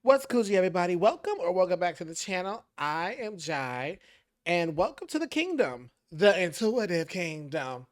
What's coogi, everybody? Welcome or welcome back to the channel. I am Jai, and welcome to the kingdom, the intuitive kingdom.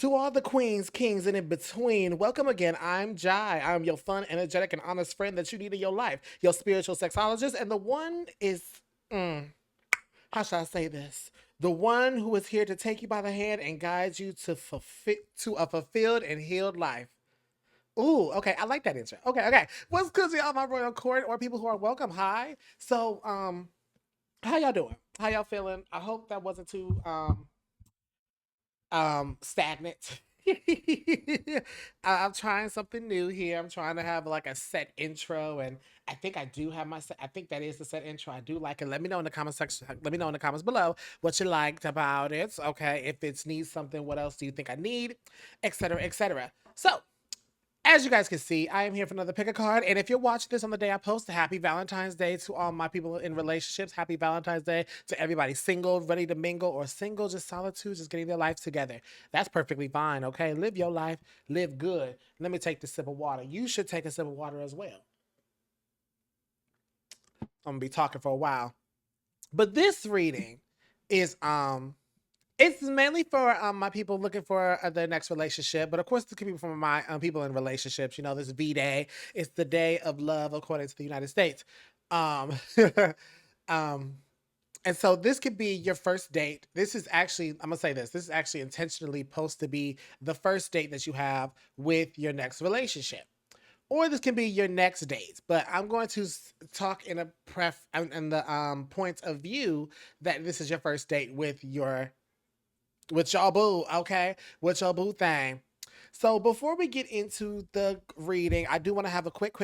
To all the queens, kings, and in between, welcome again. I'm Jai. I'm your fun, energetic, and honest friend that you need in your life, your spiritual sexologist, and the one is, how should I say this? The one who is here to take you by the hand and guide you to a fulfilled and healed life. Ooh, okay. I like that intro. Okay. What's good, y'all? My royal court or people who are welcome. Hi. How y'all doing? How y'all feeling? I hope that wasn't too stagnant. I'm trying something new here. I'm trying to have like a set intro, and I think I do have my set. I think that is the set intro. I do like it. Let me know in the comment section. Let me know in the comments below what you liked about it. Okay, if it needs something, what else do you think I need, etc., etc. So as you guys can see, I am here for another pick a card. And if you're watching this on the day I post, happy Valentine's Day to all my people in relationships. Happy Valentine's Day to everybody single, ready to mingle, or single, just solitude, just getting their life together. That's perfectly fine, okay? Live your life, live good. Let me take this sip of water. You should take a sip of water as well. I'm gonna be talking for a while. But this reading is it's mainly for my people looking for their next relationship, but of course, this could be for my people in relationships. You know, this V Day. It's the day of love, according to the United States. Um, um, and so this could be your first date. This is actually, I'm gonna say this. This is actually intentionally supposed to be the first date that you have with your next relationship, or this can be your next date. But I'm going to talk in a in the point of view that this is your first date with y'all boo, okay? With y'all boo thing. So before we get into the reading, I do want to have a quick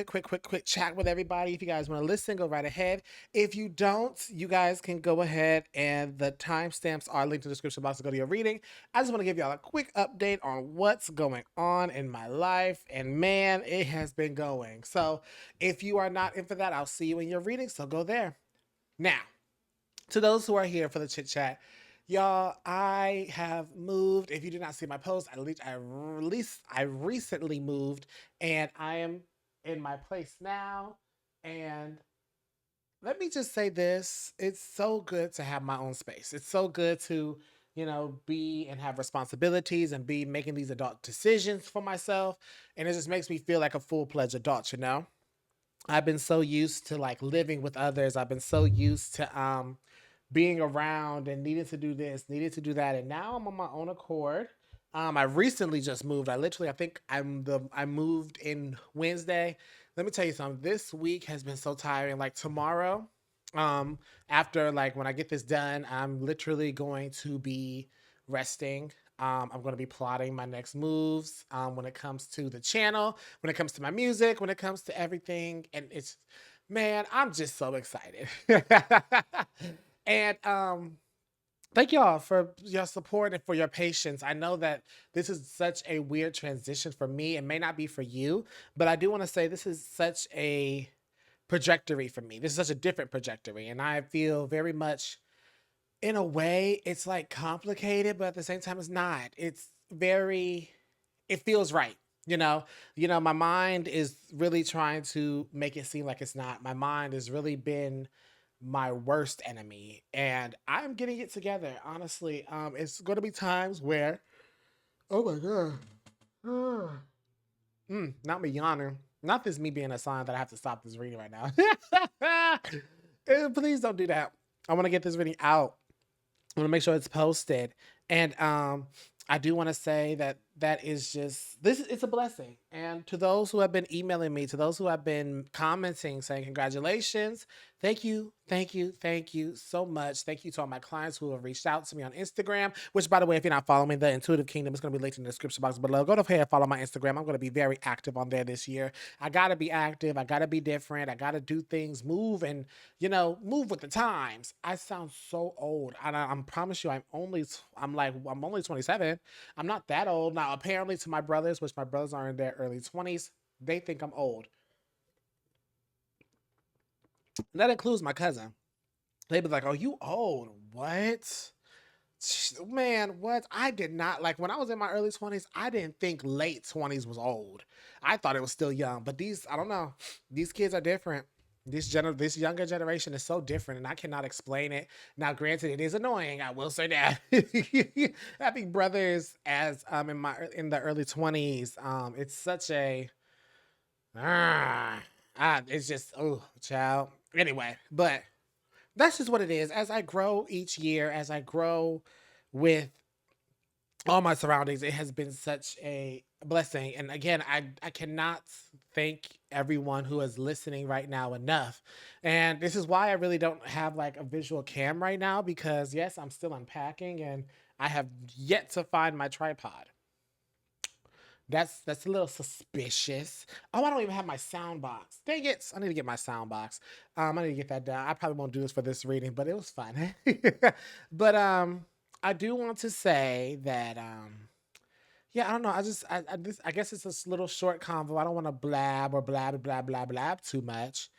chat with everybody. If you guys want to listen, go right ahead. If you don't, you guys can go ahead and the timestamps are linked in the description box to go to your reading. I just want to give y'all a quick update on what's going on in my life. And man, it has been going. So if you are not in for that, I'll see you in your reading. So go there. Now, to those who are here for the chit chat, y'all, I have moved. If you did not see my post, I recently moved, and I am in my place now. And let me just say this: it's so good to have my own space. It's so good to, be and have responsibilities and be making these adult decisions for myself. And it just makes me feel like a full fledged adult. I've been so used to like living with others. I've been so used to being around and needing to do this, needing to do that, and now I'm on my own accord. I recently just moved. I think I moved in Wednesday. Let me tell you something. This week has been so tiring. Like tomorrow, after like when I get this done, I'm literally going to be resting. I'm going to be plotting my next moves when it comes to the channel, when it comes to my music, when it comes to everything. And it's, man, I'm just so excited. And thank y'all for your support and for your patience. I know that this is such a weird transition for me. It may not be for you, but I do want to say this is such a trajectory for me. This is such a different trajectory. And I feel very much, in a way, it's like complicated, but at the same time, it's not. It feels right. You know, my mind is really trying to make it seem like it's not. My mind has really been my worst enemy, and I'm getting it together. Honestly, it's going to be times where, oh my god, not me yawning, not this me being a sign that I have to stop this reading right now. Please don't do that. I want to get this reading out. I want to make sure it's posted, and I do want to say that that is just this. It's a blessing, and to those who have been emailing me, to those who have been commenting, saying congratulations, thank you so much. Thank you to all my clients who have reached out to me on Instagram. Which, by the way, if you're not following me, the Intuitive Kingdom is going to be linked in the description box below. Go ahead and follow my Instagram. I'm going to be very active on there this year. I gotta be active. I gotta be different. I gotta do things, move, and move with the times. I sound so old. I promise you, I'm only 27. I'm not that old. Now, apparently to my brothers, which my brothers are in their early 20s, they think I'm old. And that includes my cousin. They be like, "Oh, you old? What?" Man, what? I did not like when I was in my early 20s. I didn't think late 20s was old. I thought it was still young. But these, I don't know. These kids are different. This younger generation is so different, and I cannot explain it. Now, granted, it is annoying. I will say that having brothers as in the early 20s, it's such a it's just oh child. Anyway, but that's just what it is. As I grow each year, as I grow with all my surroundings, it has been such a blessing. And again, I cannot thank everyone who is listening right now enough. And this is why I really don't have like a visual cam right now, because yes, I'm still unpacking and I have yet to find my tripod. That's a little suspicious. Oh, I don't even have my sound box. Dang it! I need to get my sound box. I need to get that down. I probably won't do this for this reading, but it was fun. But I do want to say that yeah, I don't know. I guess it's this little short convo. I don't want to blab or blab too much,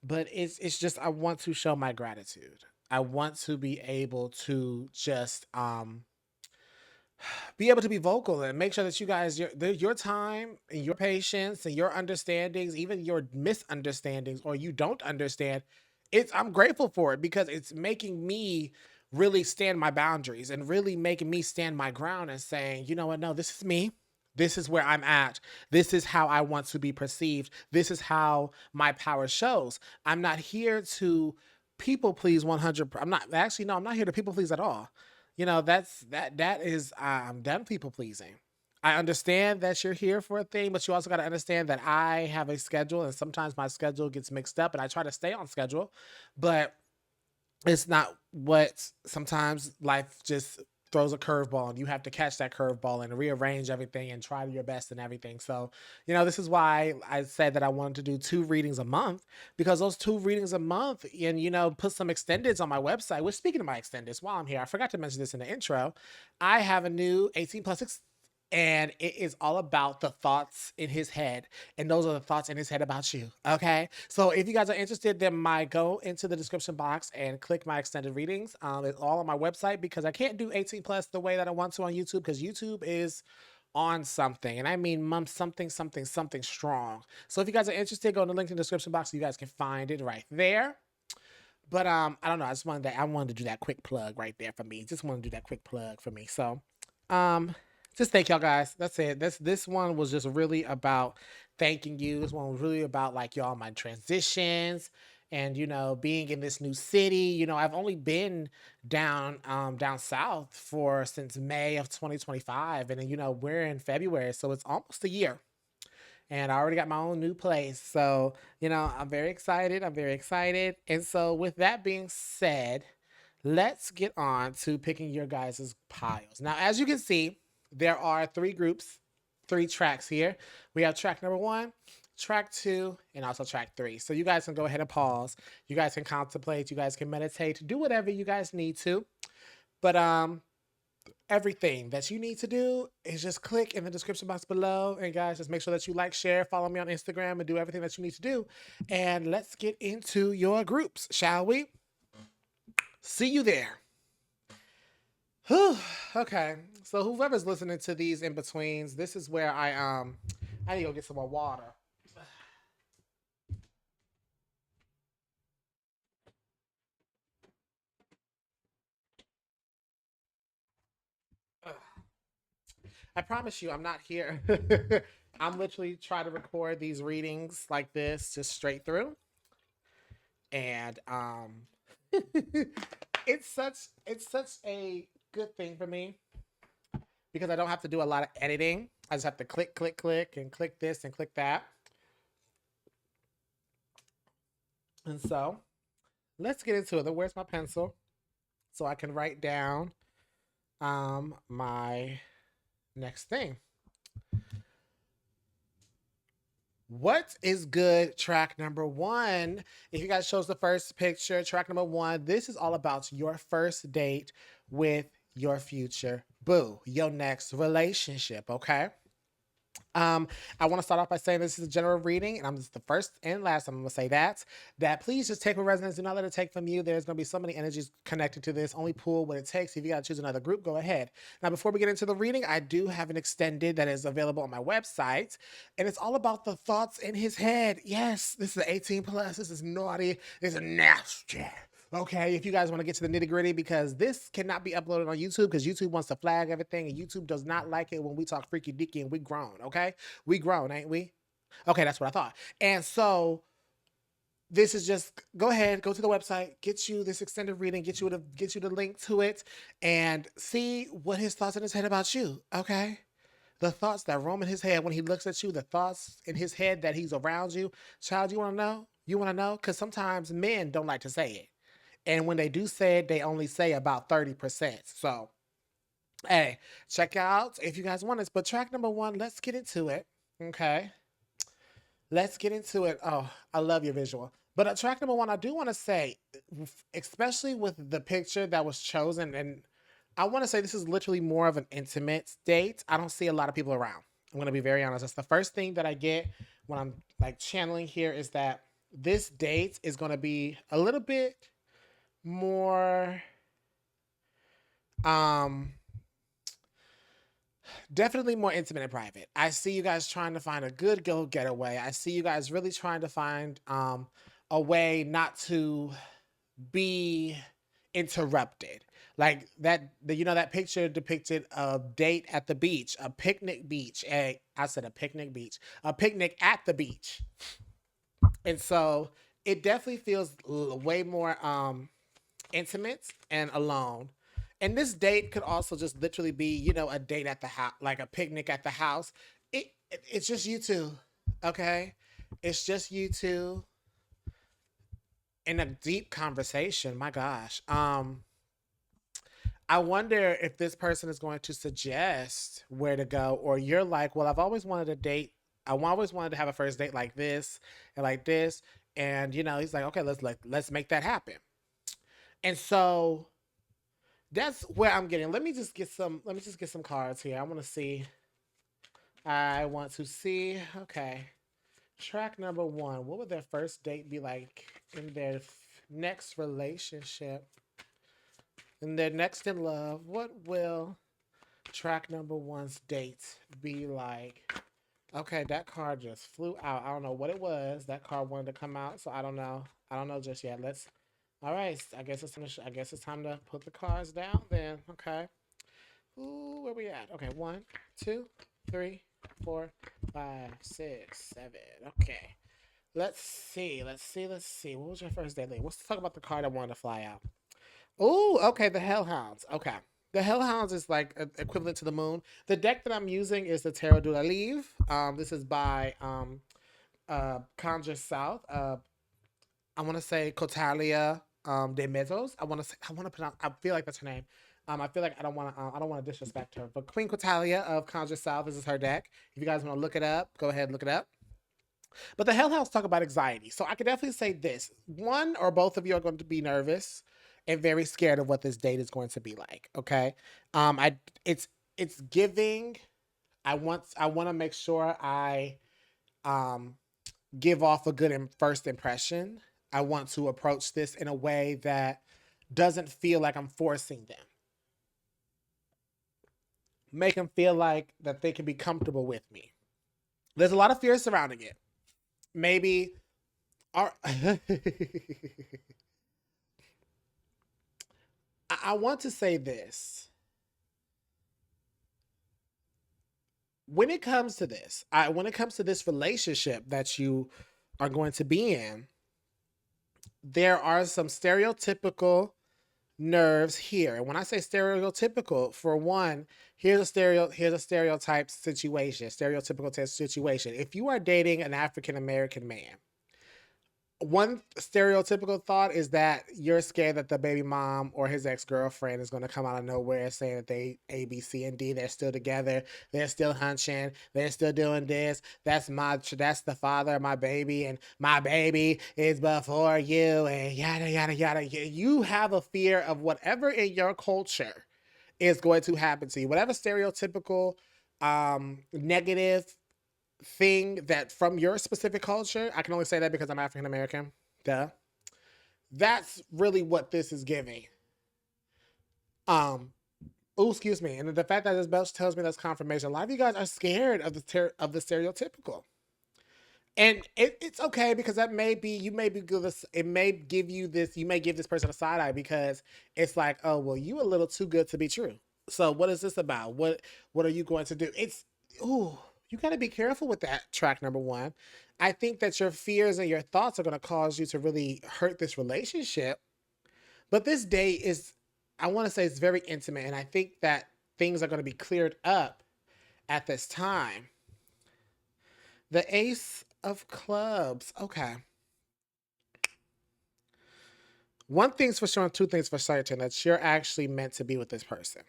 but it's just I want to show my gratitude. I want to be able to just be able to be vocal and make sure that you guys your time and your patience and your understandings, even your misunderstandings or you don't understand, it's I'm grateful for it because it's making me really stand my boundaries and really making me stand my ground and saying, you know what, no, this is me. This is where I'm at. This is how I want to be perceived. This is how my power shows. I'm not here to people please 100. I'm not actually no. I'm not here to people please at all. You know, that is I'm done people pleasing. I understand that you're here for a thing, but you also got to understand that I have a schedule and sometimes my schedule gets mixed up and I try to stay on schedule, but it's not what sometimes life just throws a curveball and you have to catch that curveball and rearrange everything and try your best and everything. So, you know, this is why I said that I wanted to do 2 readings a month, because those 2 readings a month and, you know, put some extendeds on my website. Which, speaking of my extendeds, while I'm here, I forgot to mention this in the intro. I have a new 18 plus and it is all about the thoughts in his head, and those are the thoughts in his head about you. Okay, so if you guys are interested, then go into the description box and click my extended readings. It's all on my website because I can't do 18 plus the way that I want to on YouTube, because YouTube is on something, and I mean something strong. So if you guys are interested, go in the link in the description box so you guys can find it right there. But I don't know. I wanted to do that quick plug right there for me. Just want to do that quick plug for me. So um just thank y'all guys. That's it. This one was just really about thanking you. This one was really about like y'all my transitions and you know being in this new city. You know, I've only been down south for since May of 2025, and then you know we're in February, so it's almost a year. And I already got my own new place. So, you know, I'm very excited. I'm very excited. And so, with that being said, let's get on to picking your guys' piles. Now, as you can see, there are 3 groups, 3 tracks here. We have track number 1, track 2, and also track 3. So, you guys can go ahead and pause. You guys can contemplate. You guys can meditate. Do whatever you guys need to. But, everything that you need to do is just click in the description box below. And guys, just make sure that you like, share, follow me on Instagram, and do everything that you need to do. And let's get into your groups, shall we? See you there. Whew. Okay, so whoever's listening to these in betweens, this is where I need to go get some more water. I promise you, I'm not here. I'm literally trying to record these readings like this, just straight through. And it's such a good thing for me because I don't have to do a lot of editing. I just have to click, and click this and click that. And so let's get into it. Where's my pencil? So I can write down my next thing. What is good? Track number 1. If you guys chose the first picture, track number 1, this is all about your first date with your future boo, your next relationship, okay? Um, I want to start off by saying this is a general reading, and I'm just the first and last. I'm going to say that please just take with resonance. Do not let it take from you. There's going to be so many energies connected to this. Only pull what it takes. If you got to choose another group, go ahead. Now, before we get into the reading, I do have an extended that is available on my website, and it's all about the thoughts in his head. Yes, this is 18 plus. This is naughty. This is nasty. Okay, if you guys want to get to the nitty gritty, because this cannot be uploaded on YouTube because YouTube wants to flag everything, and YouTube does not like it when we talk freaky deaky and we grown. Okay, we grown, ain't we? Okay, that's what I thought. And so this is just go ahead, go to the website, get you this extended reading, get you the link to it, and see what his thoughts in his head about you. Okay, the thoughts that roam in his head when he looks at you, the thoughts in his head that he's around you. Child, you want to know? You want to know? Because sometimes men don't like to say it. And when they do say it, they only say about 30%. So, hey, check out if you guys want this. But track number one, let's get into it. Okay. Let's get into it. Oh, I love your visual. But track number one, I do want to say, especially with the picture that was chosen, and I want to say this is literally more of an intimate date. I don't see a lot of people around. I'm going to be very honest. That's the first thing that I get when I'm like channeling here is that this date is going to be a little bit more um definitely more intimate and private. I see you guys trying to find a good go getaway. I see you guys really trying to find a way not to be interrupted. Like that you know that picture depicted a date at the beach, a picnic beach. I said a picnic beach. A picnic at the beach. And so it definitely feels way more intimate and alone. And this date could also just literally be, you know, a date at the house, like a picnic at the house. It's just you two, okay? It's just you two in a deep conversation. My gosh. I wonder if this person is going to suggest where to go, or you're like, well, I've always wanted a date. I always wanted to have a first date like this and like this, and you know, he's like, okay, let's make that happen. And so that's where I'm getting. Let me just get some. Let me just get some cards here. I want to see. I want to see. Okay, track number one. What would their first date be like in their next relationship? In their next in love, what will track number one's date be like? Okay, that card just flew out. I don't know what it was. That card wanted to come out, so I don't know. I don't know just yet. Let's. All right, I guess it's time to. I guess it's time to put the cards down. Then, okay. Ooh, where we at? Okay, 1, 2, 3, 4, 5, 6, 7. Okay. Let's see. Let's see. Let's see. What was your first date? Let's talk about the card I wanted to fly out. Oh, okay. The Hellhounds. Okay. The Hellhounds is like equivalent to the moon. The deck that I'm using is the Tarot de la Livre. This is by Conjure South. I want to say Cotalia de Mesos. I want to say. I want to pronounce. I feel like that's her name. I feel like I don't want to. I don't want to disrespect her. But Queen Cotalia of Conjure South. This is her deck. If you guys want to look it up, go ahead and look it up. But the Hellhounds talk about anxiety. So I could definitely say this: one or both of you are going to be nervous and very scared of what this date is going to be like. Okay. I it's giving. I want to make sure I um give off a good first impression. I want to approach this in a way that doesn't feel like I'm forcing them. Make them feel like that they can be comfortable with me. There's a lot of fear surrounding it. Maybe our I want to say this. When it comes to this, when it comes to this relationship that you are going to be in, there are some stereotypical nerves here. And when I say stereotypical, for one, here's a stereotype situation, stereotypical situation. If you are dating an African American man, one stereotypical thought is that you're scared that the baby mom or his ex-girlfriend is going to come out of nowhere saying that they A, B, C, and D, they're still together, they're still hunching, they're still doing this. That's the father of my baby, and my baby is before you, and yada yada yada. You have a fear of whatever in your culture is going to happen to you, whatever stereotypical negative thing that from your specific culture, I can only say that because I'm African American. Duh. That's really what this is giving. Um, oh, excuse me. And the fact that this belt tells me that's confirmation. A lot of you guys are scared of of the stereotypical. And it's okay because that may be you may be good. It may give you this. You may give this person a side eye because it's like, oh well, you a little too good to be true. So what is this about? What are you going to do? It's ooh, you got to be careful with that. Track number one. I think that your fears and your thoughts are going to cause you to really hurt this relationship. But this day is, I want to say, it's very intimate, and I think that things are going to be cleared up at this time. The Ace of Clubs. Okay. One thing's for sure and two things for certain that you're actually meant to be with this person.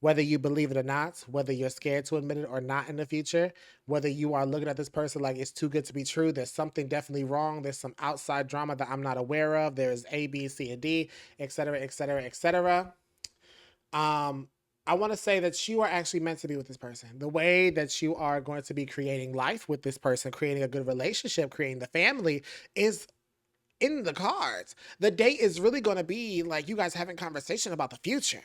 Whether you believe it or not, whether you're scared to admit it or not in the future, whether you are looking at this person like it's too good to be true, there's something definitely wrong, there's some outside drama that I'm not aware of, there's A, B, C, and D, etc., etc., etc. I want to say that you are actually meant to be with this person. The way that you are going to be creating life with this person, creating a good relationship, creating the family is in the cards. The date is really going to be like you guys having conversation about the future.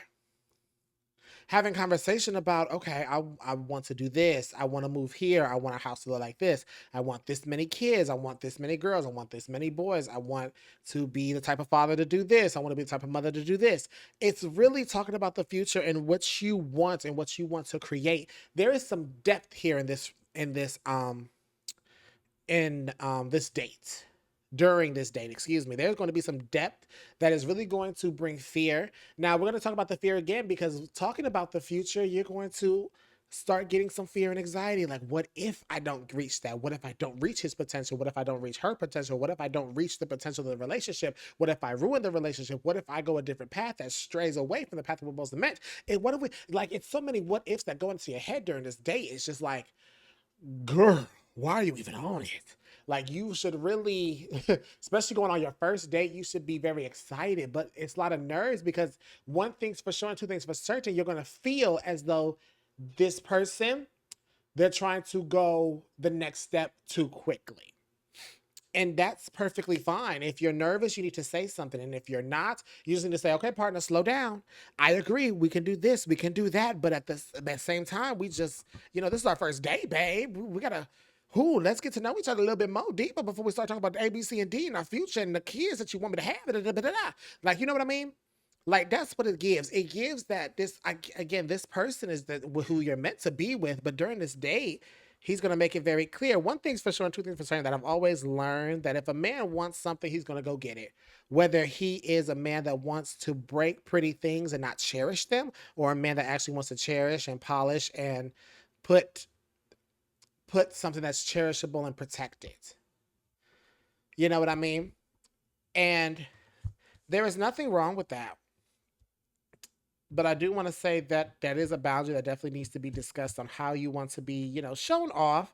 Having conversation about, okay, I want to do this. I want to move here. I want a house to look like this. I want this many kids. I want this many girls. I want this many boys. I want to be the type of father to do this. I want to be the type of mother to do this. It's really talking about the future and what you want and what you want to create. There is some depth here in this date. During this date, excuse me, there's going to be some depth that is really going to bring fear. Now, we're going to talk about the fear again because talking about the future, you're going to start getting some fear and anxiety. Like, what if I don't reach that? What if I don't reach his potential? What if I don't reach her potential? What if I don't reach the potential of the relationship? What if I ruin the relationship? What if I go a different path that strays away from the path that we're both meant? And what if we, like, it's so many what ifs that go into your head during this date. It's just like, girl, why are you even on it? Like you should really, especially going on your first date, you should be very excited. But it's a lot of nerves because one thing's for sure and two things for certain, you're gonna feel as though this person, they're trying to go the next step too quickly. And that's perfectly fine. If you're nervous, you need to say something. And if you're not, you just need to say, okay, partner, slow down. I agree. We can do this. We can do that. But at the same time, we just, this is our first date, babe. We got to, let's get to know each other a little bit more deeper before we start talking about the A, B, C, and D and our future and the kids that you want me to have. Da, da, da, da, da. Like, you know what I mean? Like that's what it gives. It gives that again, this person is who you're meant to be with, but during this date, he's gonna make it very clear. One thing's for sure and two things for certain that I've always learned that if a man wants something, he's gonna go get it. Whether he is a man that wants to break pretty things and not cherish them, or a man that actually wants to cherish and polish and put something that's cherishable and protected. You know what I mean? And there is nothing wrong with that. But I do want to say that that is a boundary that definitely needs to be discussed on how you want to be, shown off.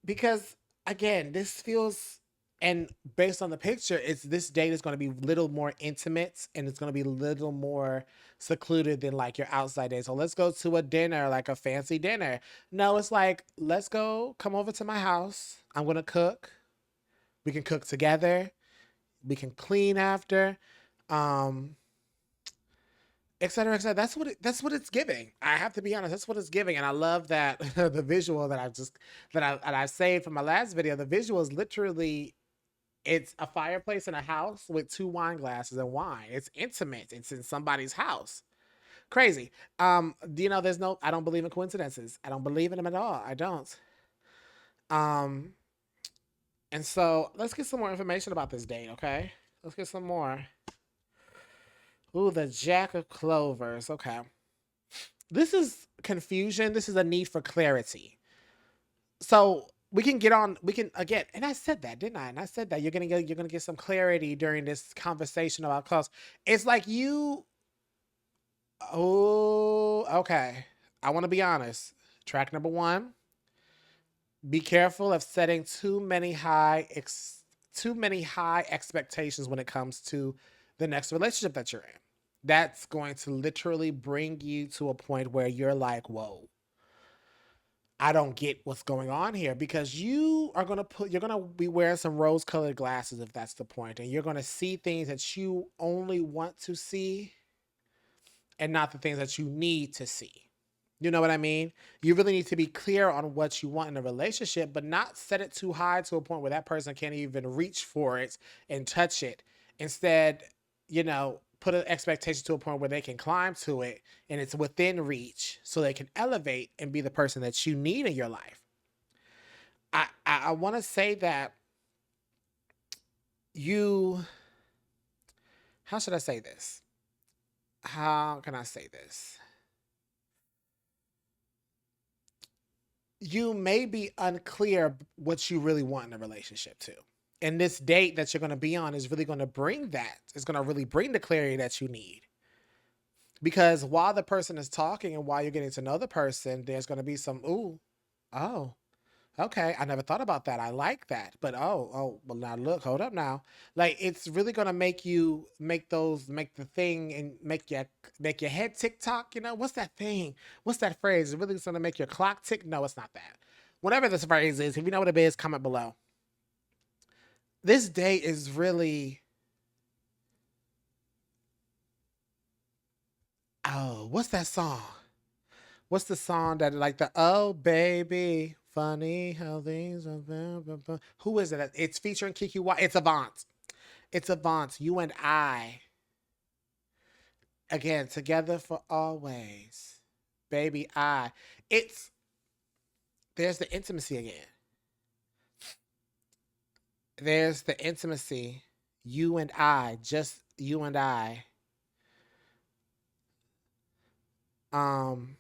Because again, this feels, and based on the picture, it's this date is going to be a little more intimate and it's going to be a little more secluded than like your outside date. So let's go to a dinner, like a fancy dinner. No, it's like, let's go, come over to my house. I'm going to cook. We can cook together. We can clean after. Et cetera, et cetera. That's what it's giving. I have to be honest. That's what it's giving, and I love that the visual that I saved from my last video. The visual is literally it's a fireplace in a house with two wine glasses and wine. It's intimate. It's in somebody's house. Crazy. There's no. I don't believe in coincidences. I don't believe in them at all. I don't. Um, and so let's get some more information about this date. Okay, let's get some more. Ooh, the Jack of Clovers. Okay. This is confusion. This is a need for clarity. So we can get on, we can again, and I said that, didn't I? And I said that you're gonna get some clarity during this conversation about clothes. It's like okay. I want to be honest. Track number one, be careful of setting too many high expectations when it comes to the next relationship that you're in. That's going to literally bring you to a point where you're like, whoa. I don't get what's going on here, because you're gonna be wearing some rose colored glasses if that's the point, and you're gonna see things that you only want to see and not the things that you need to see. You know what I mean? You really need to be clear on what you want in a relationship, but not set it too high to a point where that person can't even reach for it and touch it. Instead, put an expectation to a point where they can climb to it and it's within reach so they can elevate and be the person that you need in your life. I want to say that you, how should I say this? How can I say this? You may be unclear what you really want in a relationship too. And this date that you're going to be on is really going to bring that. It's going to really bring the clarity that you need. Because while the person is talking and while you're getting to know the person, there's going to be some, ooh, oh, okay, I never thought about that. I like that. But well now look, hold up now. Like, it's really gonna make you make the thing and make your head tick tock, What's that thing? What's that phrase? It's really gonna make your clock tick? No, it's not that. Whatever this phrase is, if you know what it is, comment below. This day is really, what's that song? What's the song that, like, the oh baby, funny how things are blah, blah, blah. Who is it? It's featuring Kiki Y. It's Avant. It's Avant. You and I. Again, together for always. Baby, I. It's There's the intimacy again. There's the intimacy. You and I, just you and I. Um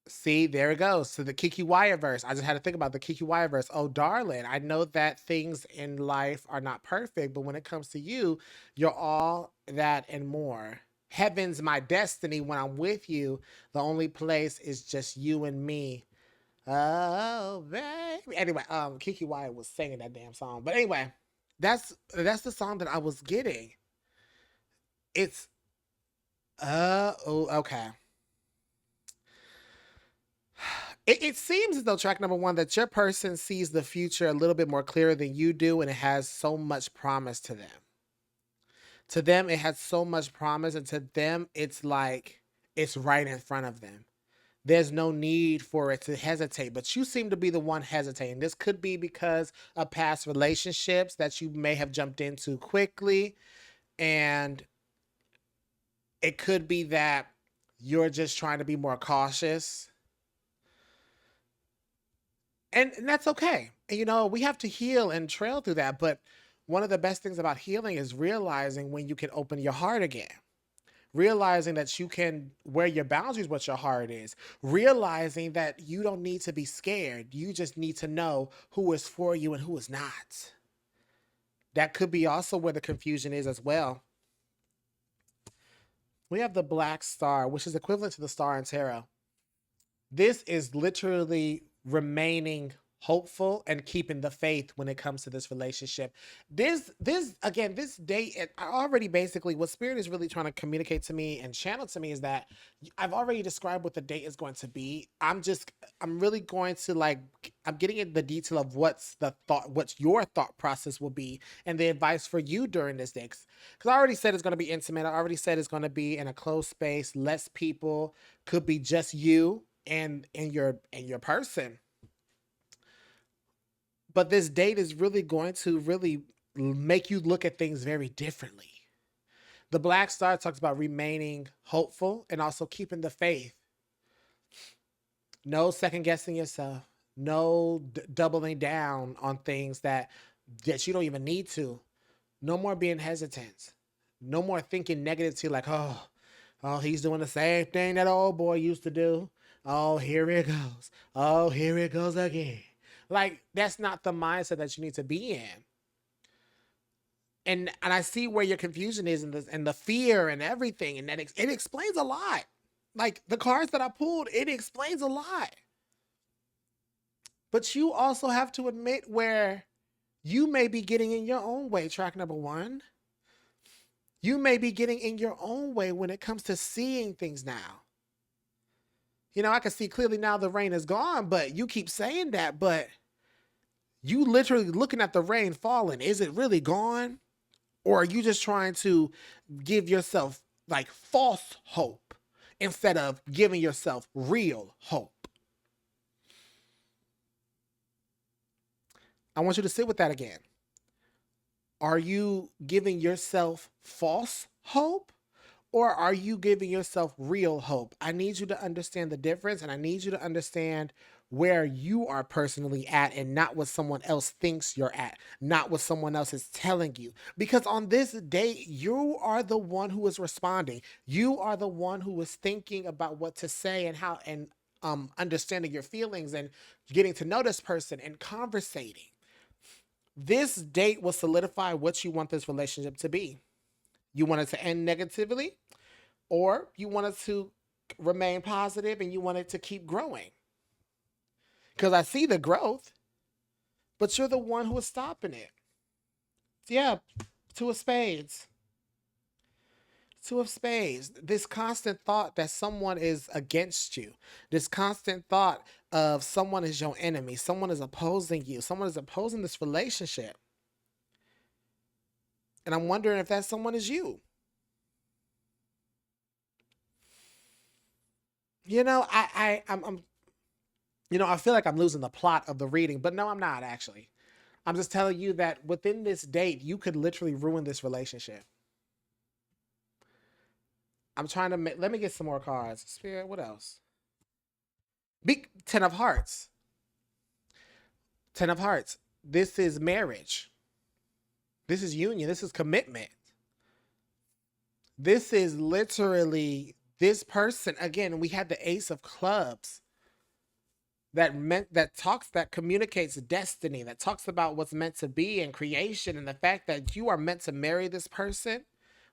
See, there it goes. So the Kiki Wyatt verse. I just had to think about the Kiki Wyatt verse. Oh, darling, I know that things in life are not perfect, but when it comes to you, you're all that and more. Heaven's my destiny when I'm with you. The only place is just you and me. Oh, baby. Anyway, Kiki Wyatt was singing that damn song. But anyway, that's the song that I was getting. It's oh, okay. It seems as though, track number one, that your person sees the future a little bit more clear than you do, and it has so much promise to them. To them, it has so much promise, and to them, it's like it's right in front of them. There's no need for it to hesitate, but you seem to be the one hesitating. This could be because of past relationships that you may have jumped into quickly, and it could be that you're just trying to be more cautious. And that's okay. And, we have to heal and trail through that. But one of the best things about healing is realizing when you can open your heart again. Realizing that you can wear your boundaries, what your heart is. Realizing that you don't need to be scared. You just need to know who is for you and who is not. That could be also where the confusion is as well. We have the Black Star, which is equivalent to the Star in Tarot. This is literally remaining hopeful and keeping the faith when it comes to this relationship. This date, I already basically, what Spirit is really trying to communicate to me and channel to me is that I've already described what the date is going to be. I'm really going to, I'm getting into the detail of what's your thought process will be and the advice for you during this day. Because I already said it's going to be intimate. I already said it's going to be in a closed space, less people, could be just you and your person. But this date is really going to really make you look at things very differently. The Black Star talks about remaining hopeful and also keeping the faith. No second guessing yourself. No doubling down on things that you don't even need to. No more being hesitant. No more thinking negatively like, oh, he's doing the same thing that old boy used to do. Oh, here it goes. Oh, here it goes again. Like, that's not the mindset that you need to be in. And I see where your confusion is and the fear and everything. And that it explains a lot. Like, the cards that I pulled, it explains a lot. But you also have to admit where you may be getting in your own way, track number one. You may be getting in your own way when it comes to seeing things now. I can see clearly now the rain is gone, but you keep saying that, but you literally looking at the rain falling. Is it really gone? Or are you just trying to give yourself like false hope instead of giving yourself real hope? I want you to sit with that again. Are you giving yourself false hope? Or are you giving yourself real hope? I need you to understand the difference, and I need you to understand where you are personally at and not what someone else thinks you're at, not what someone else is telling you. Because on this day, you are the one who is responding. You are the one who is thinking about what to say and how, and understanding your feelings and getting to know this person and conversating. This date will solidify what you want this relationship to be. You want it to end negatively, or you want it to remain positive and you want it to keep growing. Because I see the growth, but you're the one who is stopping it. Yeah, two of spades. Two of spades. This constant thought that someone is against you, this constant thought of someone is your enemy, someone is opposing you, someone is opposing this relationship. And I'm wondering if that someone is you. I'm I feel like I'm losing the plot of the reading, but no, I'm not actually. I'm just telling you that within this date, you could literally ruin this relationship. I'm trying to let me get some more cards. Spirit, what else? Big 10 of hearts. 10 of hearts. This is marriage. This is union. This is commitment. This is literally this person. Again, we had the ace of clubs that communicates destiny, that talks about what's meant to be and creation, and the fact that you are meant to marry this person.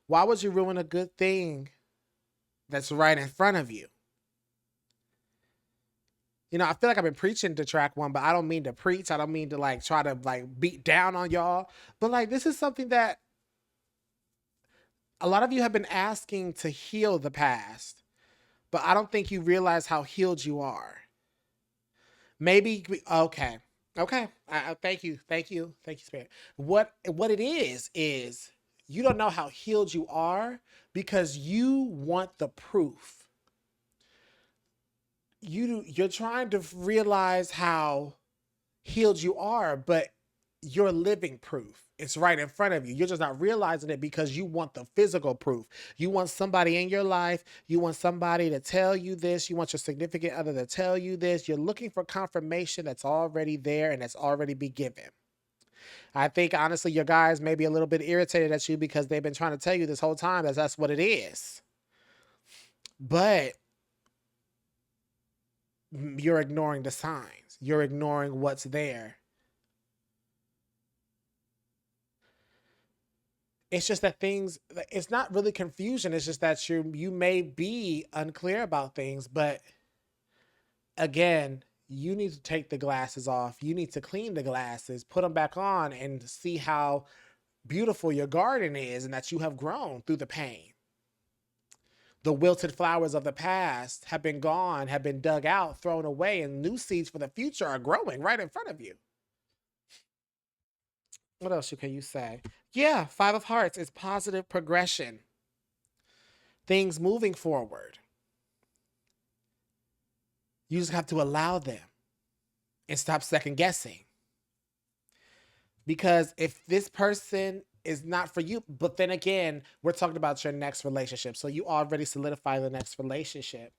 Why would you ruin a good thing that's right in front of you? I feel like I've been preaching to track one, but I don't mean to preach. I don't mean to like try to like beat down on y'all. But like this is something that a lot of you have been asking to heal the past, but I don't think you realize how healed you are. Maybe okay. Okay. Thank you. Thank you. Thank you, Spirit. What it is you don't know how healed you are because you want the proof. You're trying to realize how healed you are, but you're living proof. It's right in front of you. You're just not realizing it because you want the physical proof. You want somebody in your life. You want somebody to tell you this. You want your significant other to tell you this. You're looking for confirmation that's already there and that's already been given. I think honestly, your guys may be a little bit irritated at you because they've been trying to tell you this whole time that that's what it is. But you're ignoring the signs. You're ignoring what's there. It's just that things, it's not really confusion. It's just that you may be unclear about things, but again, you need to take the glasses off. You need to clean the glasses, put them back on, and see how beautiful your garden is and that you have grown through the pain. The wilted flowers of the past have been gone, have been dug out, thrown away, and new seeds for the future are growing right in front of you. What else can you say? Yeah, Five of Hearts is positive progression. Things moving forward. You just have to allow them and stop second guessing. Because if this person is not for you, but then again, we're talking about your next relationship. So you already solidify the next relationship.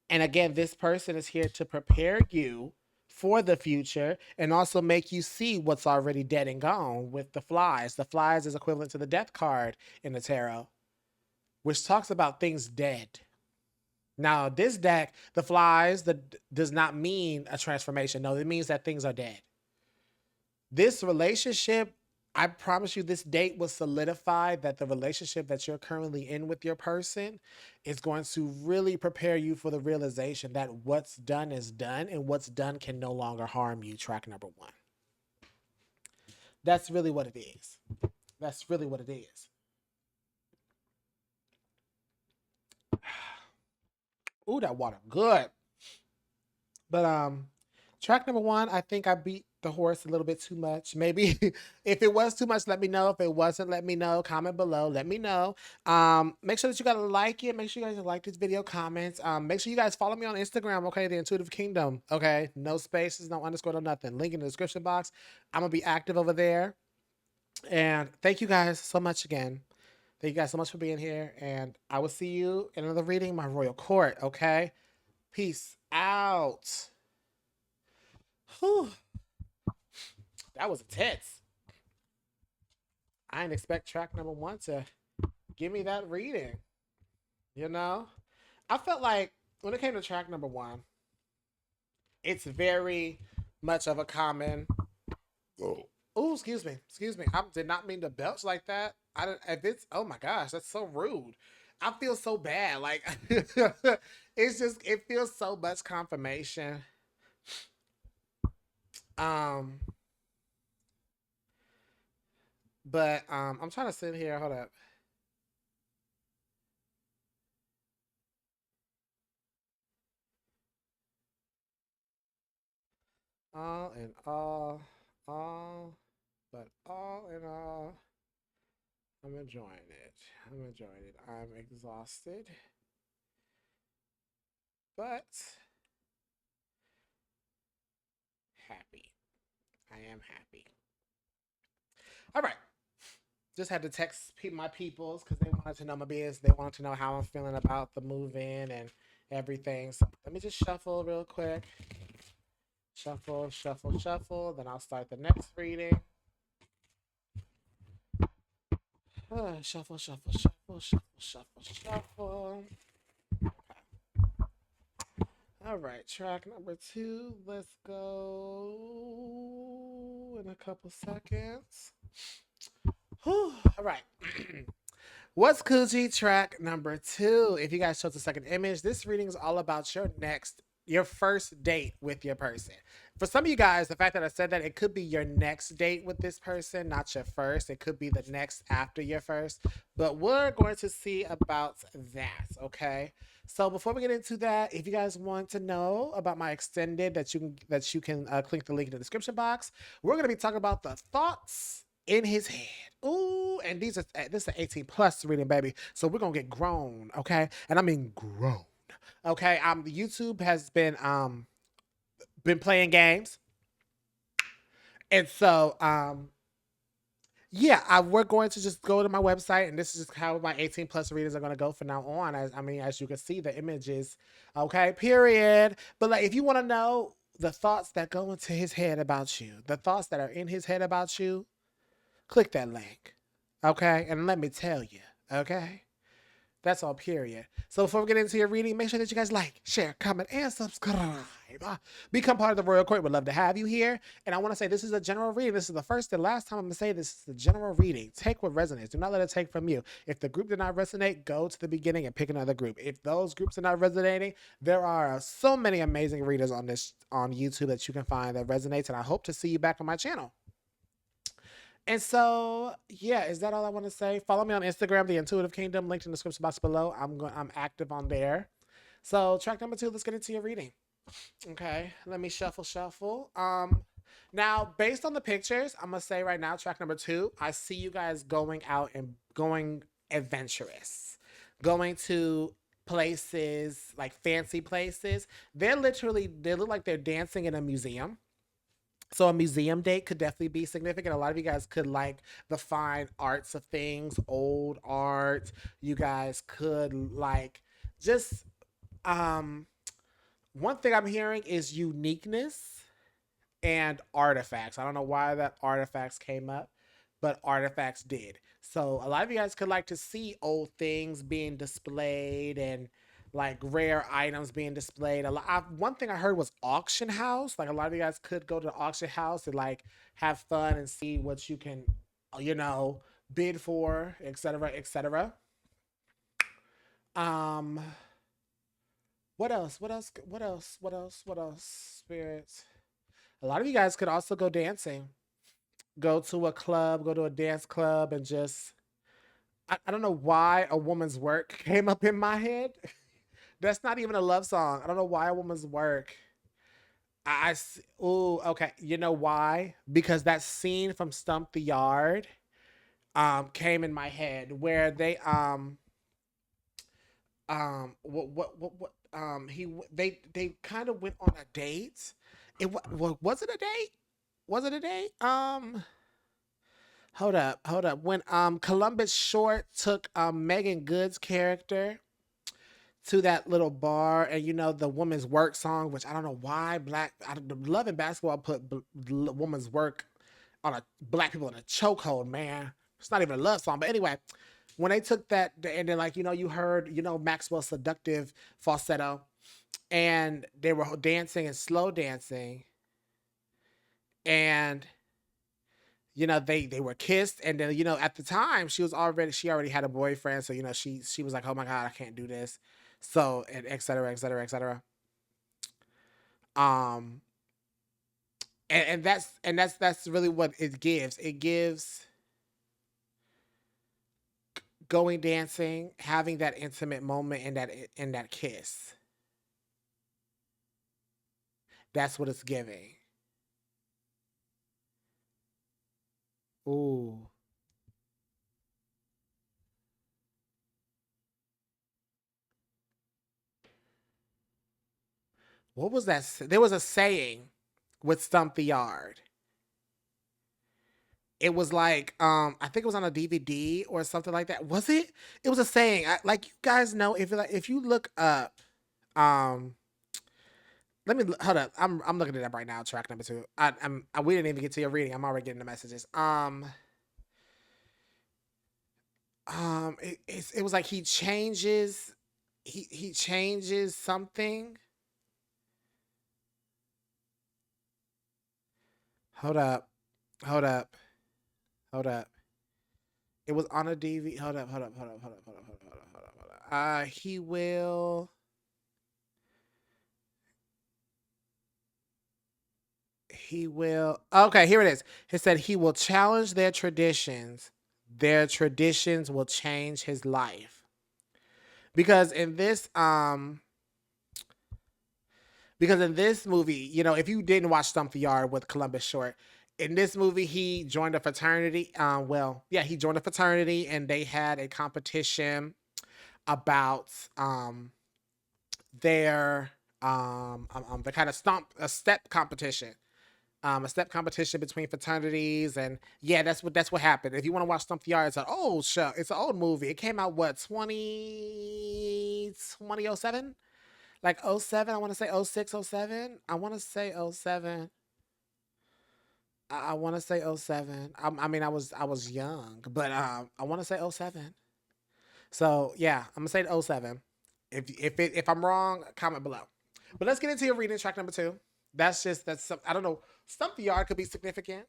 And again, this person is here to prepare you for the future and also make you see what's already dead and gone with the flies. The flies is equivalent to the death card in the tarot, which talks about things dead. Now, this deck, the flies, does not mean a transformation. No, it means that things are dead. This relationship, I promise you, this date will solidify that the relationship that you're currently in with your person is going to really prepare you for the realization that what's done is done and what's done can no longer harm you. Track number one. That's really what it is. That's really what it is. Ooh, that water good. But track number one, I think I beat the horse a little bit too much. Maybe if it was too much, let me know. If it wasn't, let me know. Comment below. Let me know. Make sure that you gotta like it. Make sure you guys like this video, comments. Make sure you guys follow me on Instagram, okay? The Intuitive Kingdom. Okay. No spaces, no underscore, no nothing. Link in the description box. I'm gonna be active over there. And thank you guys so much again. Thank you guys so much for being here. And I will see you in another reading, my royal court, okay? Peace out. Whew. That was intense. I didn't expect track number one to give me that reading. You know? I felt like when it came to track number one, it's very much of a common. Oh, excuse me. Excuse me. I did not mean to belch like that. I don't, if it's, oh my gosh, that's so rude. I feel so bad. Like, it's just, it feels so much confirmation. Um, but I'm trying to sit here. Hold up. All in all, but all in all, I'm enjoying it. I'm enjoying it. I'm exhausted, but happy. I am happy. All right. Just had to text my peoples because they wanted to know my business. They wanted to know how I'm feeling about the move in and everything. So let me just shuffle real quick. Shuffle, shuffle, shuffle. Then I'll start the next reading. Shuffle, shuffle, shuffle, shuffle, shuffle, shuffle. All right, track number two. Let's go in a couple seconds. Whew. All right. What's coogi track number two? If you guys chose the second image, this reading is all about your first date with your person. For some of you guys, the fact that I said that, it could be your next date with this person, not your first. It could be the next after your first. But we're going to see about that, okay? So before we get into that, if you guys want to know about my extended that you can click the link in the description box, we're going to be talking about the thoughts in his head. Ooh, and this is an 18 plus reading, baby. So we're gonna get grown, okay? And I mean grown. Okay. YouTube has been playing games. And so yeah, we're going to just go to my website, and this is just how my 18 plus readers are going to go from now on. As you can see, the images, okay, period. But like, if you want to know the thoughts that go into his head about you, the thoughts that are in his head about you, click that link, okay? And let me tell you, okay? That's all, period. So before we get into your reading, make sure that you guys like, share, comment, and subscribe. Become part of the Royal Court. We'd love to have you here. And I want to say this is a general reading. This is the first and last time I'm going to say this is a general reading. Take what resonates. Do not let it take from you. If the group did not resonate, go to the beginning and pick another group. If those groups are not resonating, there are so many amazing readers on YouTube that you can find that resonates. And I hope to see you back on my channel. And so, yeah, is that all I want to say? Follow me on Instagram, The Intuitive Kingdom, linked in the description box below. I'm active on there. So, track number two, let's get into your reading. Okay, let me shuffle. Now, based on the pictures, I'm gonna say right now, track number two, I see you guys going out and going adventurous, going to places like fancy places. They look like they're dancing in a museum. So a museum date could definitely be significant. A lot of you guys could like the fine arts of things, old art. You guys could like just one thing I'm hearing is uniqueness and artifacts. I don't know why that artifacts came up, but artifacts did. So a lot of you guys could like to see old things being displayed and like rare items being displayed. One thing I heard was auction house. Like a lot of you guys could go to the auction house and like have fun and see what you can, you know, bid for, etc., etc. Um, what else? What else? What else? What else? What else? Spirits. A lot of you guys could also go dancing. Go to a club, go to a dance club, and just I don't know why a woman's work came up in my head. That's not even a love song. I don't know why a woman's work. Oh, okay. You know why? Because that scene from Stump the Yard came in my head where they kind of went on a date. Was it a date? Was it a date? Hold up. When Columbus Short took Megan Good's character to that little bar, and you know the woman's work song, which I don't know why Love and Basketball put woman's work on a black people in a chokehold, man. It's not even a love song, but anyway, when they took that, and then like you heard Maxwell's seductive falsetto, and they were dancing and slow dancing, and they were kissed, and then at the time she already had a boyfriend, so she was like, oh my god, I can't do this, so, and et cetera, et cetera, et cetera. um and that's really what it gives going dancing, having that intimate moment, and that kiss. That's what it's giving. Ooh. What was that? There was a saying with Stump the Yard. It was like, I think it was on a DVD or something like that. Was it? It was a saying. Like, you guys know, if you look up, um, let me hold up. I'm looking it up right now. Track number two. We didn't even get to your reading. I'm already getting the messages. It was like he changes something. Hold up, hold up, hold up. It was on a DVD. Hold up. He will. Okay, here it is. He said he will challenge their traditions. Their traditions will change his life. Because in this movie, if you didn't watch Stump the Yard with Columbus Short, in this movie he joined a fraternity. Well, yeah, he joined a fraternity, and they had a competition about their the kind of stomp a step competition. A step competition between fraternities, and yeah, that's what happened. If you want to watch Stump the Yard, it's an old show. It's an old movie. It came out what 2007, like '07. I want to say '06, '07. I want to say '07. I want to say '07. I mean, I was young, but I want to say '07. So yeah, I'm gonna say '07. If I'm wrong, comment below. But let's get into your reading, track number two. I don't know. Stump the Yard could be significant.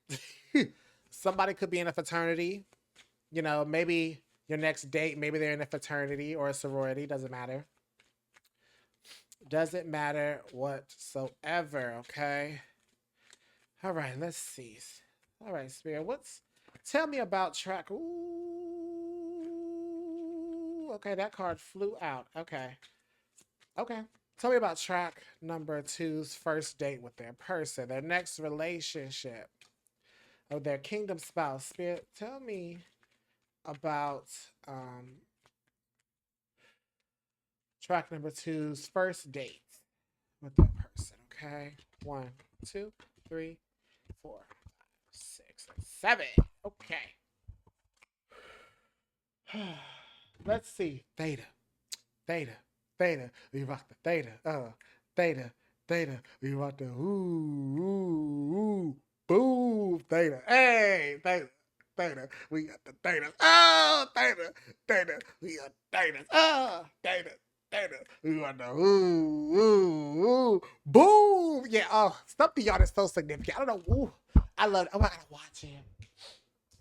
Somebody could be in a fraternity. Maybe your next date, maybe they're in a fraternity or a sorority. Doesn't matter. Doesn't matter whatsoever. Okay. All right. Let's see. All right, Spirit. Tell me about track? Ooh. Okay, that card flew out. Okay. Okay. Tell me about track number two's first date with their person, their next relationship, or their kingdom spouse. Spirit, tell me about track number two's first date with that person. Okay. One, two, three, 4, 5, 6, and 7. Okay. Let's see. Theta. Theta. Theta. We rock the theta. Theta. Theta. We rock the ooh. Boom. Theta. Hey. Theta. Theta. We got the theta. Oh, theta. Theta. We got theta. Oh, theta. Theta. We got the ooh. Boom. Yeah. Oh, Stuff the Yard is so significant. I don't know. Ooh. I love it. Oh, I gotta watch it.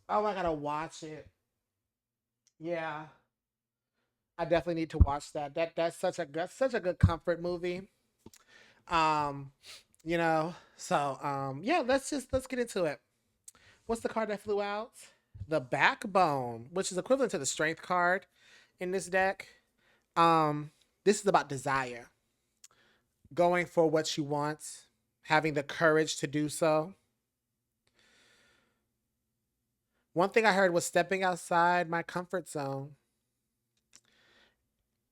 Oh, I gotta watch it. Yeah. I definitely need to watch that. That's such a good comfort movie. Um, so yeah, let's get into it. What's the card that flew out? The backbone, which is equivalent to the strength card in this deck. This is about desire, going for what you want, having the courage to do so. One thing I heard was stepping outside my comfort zone.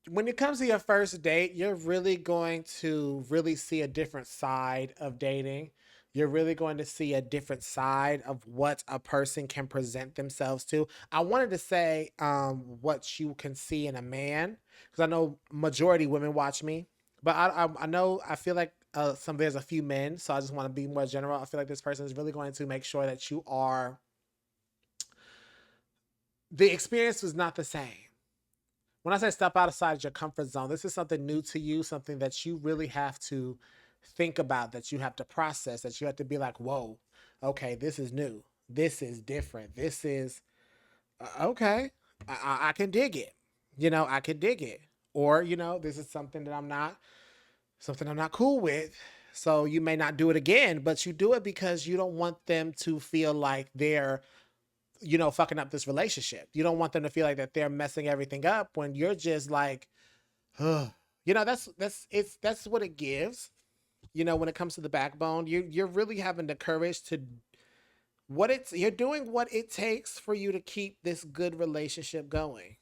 When it comes to your first date, you're really going to really see a different side of dating. You're really going to see a different side of what a person can present themselves to. I wanted to say what you can see in a man, because I know majority women watch me, but I know I feel like there's a few men, so I just want to be more general. I feel like this person is really going to make sure that you are the experience was not the same. When I say step outside your comfort zone, this is something new to you, something that you really have to think about, that you have to process, that you have to be like, whoa, okay, this is new. This is different. This is okay. I can dig it. I can dig it. Or, this is something that something I'm not cool with. So you may not do it again, but you do it because you don't want them to feel like they're fucking up this relationship. You don't want them to feel like that they're messing everything up when you're just like, ugh. That's what it gives. When it comes to the backbone, you're really having the courage to you're doing what it takes for you to keep this good relationship going.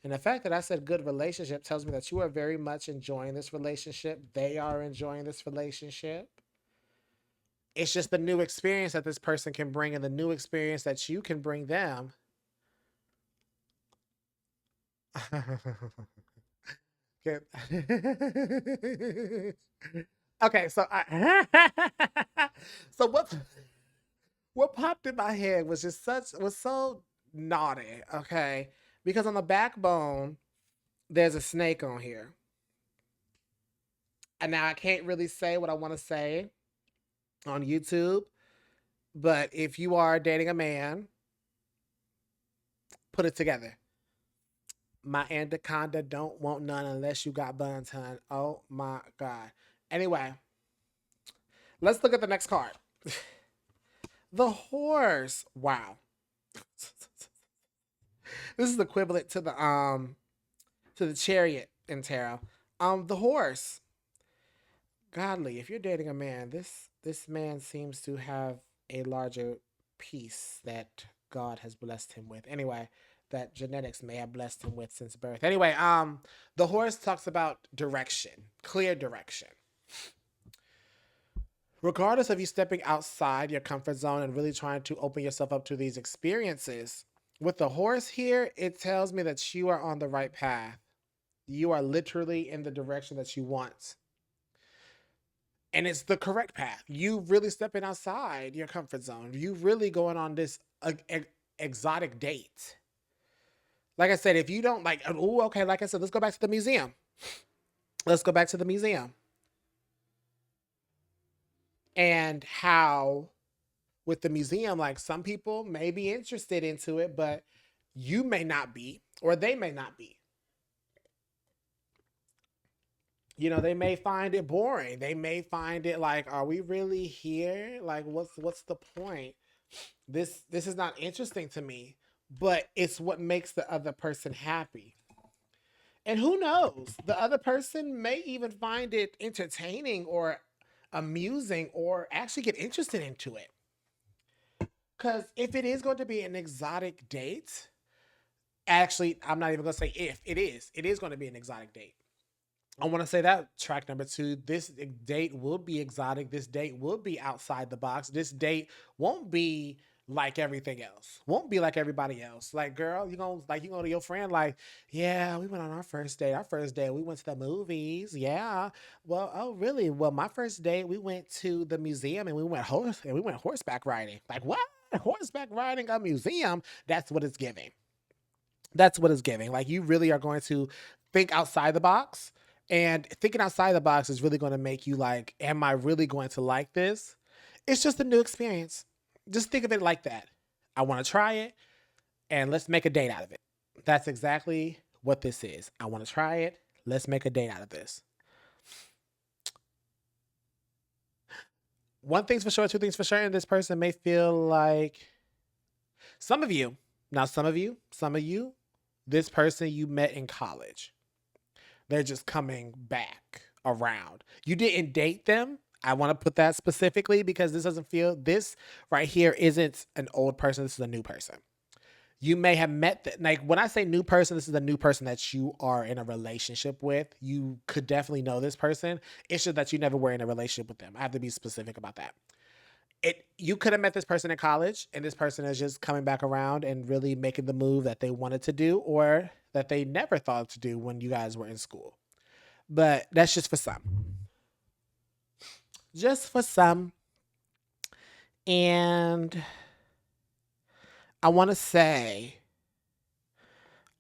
And the fact that I said good relationship tells me that you are very much enjoying this relationship. They are enjoying this relationship. It's just the new experience that this person can bring and the new experience that you can bring them. Okay, so so what popped in my head was was so naughty, okay? Because on the backbone, there's a snake on here. And now I can't really say what I want to say on YouTube, but if you are dating a man, put it together. My anaconda don't want none unless you got buns, hun. Oh my god. Anyway, let's look at the next card. The horse. Wow. This is equivalent to the chariot in tarot. The horse. Godly, if you're dating a man, this man seems to have a larger piece that God has blessed him with. Anyway, that genetics may have blessed him with since birth. Anyway, the horse talks about direction, clear direction. Regardless of you stepping outside your comfort zone and really trying to open yourself up to these experiences, with the horse here, it tells me that you are on the right path. You are literally in the direction that you want. And it's the correct path. You really stepping outside your comfort zone. You really going on this exotic date. Like I said, if you don't like, oh, okay, like I said, let's go back to the museum. Let's go back to the museum. And how with the museum, like some people may be interested into it, but you may not be, or they may not be. They may find it boring. They may find it like, are we really here? Like, what's the point? This is not interesting to me, but it's what makes the other person happy. And who knows? The other person may even find it entertaining or amusing or actually get interested into it. Because if it is going to be an exotic date, actually, I'm not even going to say if, it is going to be an exotic date. I want to say that track number 2, this date will be exotic. This date will be outside the box. This date won't be like everything else. Won't be like everybody else. Like, girl, you go to your friend like, yeah, we went on our first date. Our first date, we went to the movies. Yeah. Well, oh really? Well, my first date, we went to the museum and we went horseback riding. Like, what? Horseback riding a museum? That's what it's giving. That's what it's giving. Like, you really are going to think outside the box. And thinking outside the box is really going to make you like, am I really going to like this? It's just a new experience. Just think of it like that. I want to try it and let's make a date out of it. That's exactly what this is. I want to try it. Let's make a date out of this. One thing's for sure, two things for sure, and this person may feel like Some of you, now some of you, this person you met in college, they're just coming back around. You didn't date them. I want to put that specifically because this doesn't feel, this right here isn't an old person. This is a new person. You may have met, like when I say new person, this is a new person that you are in a relationship with. You could definitely know this person. It's just that you never were in a relationship with them. I have to be specific about that. You could have met this person in college and this person is just coming back around and really making the move that they wanted to do or that they never thought to do when you guys were in school. But that's just for some. Just for some. And I want to say,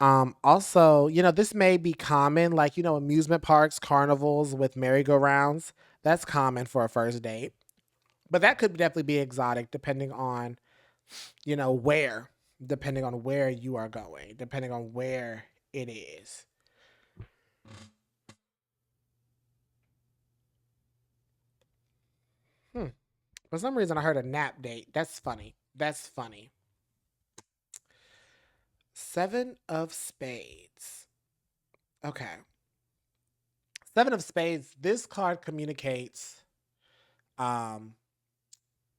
also, this may be common, like, amusement parks, carnivals with merry-go-rounds. That's common for a first date. But that could definitely be exotic depending on, where, depending on where you are going, depending on where it is. Hmm. For some reason, I heard a nap date. That's funny. That's funny. Seven of Spades. Okay. Seven of Spades. This card communicates um,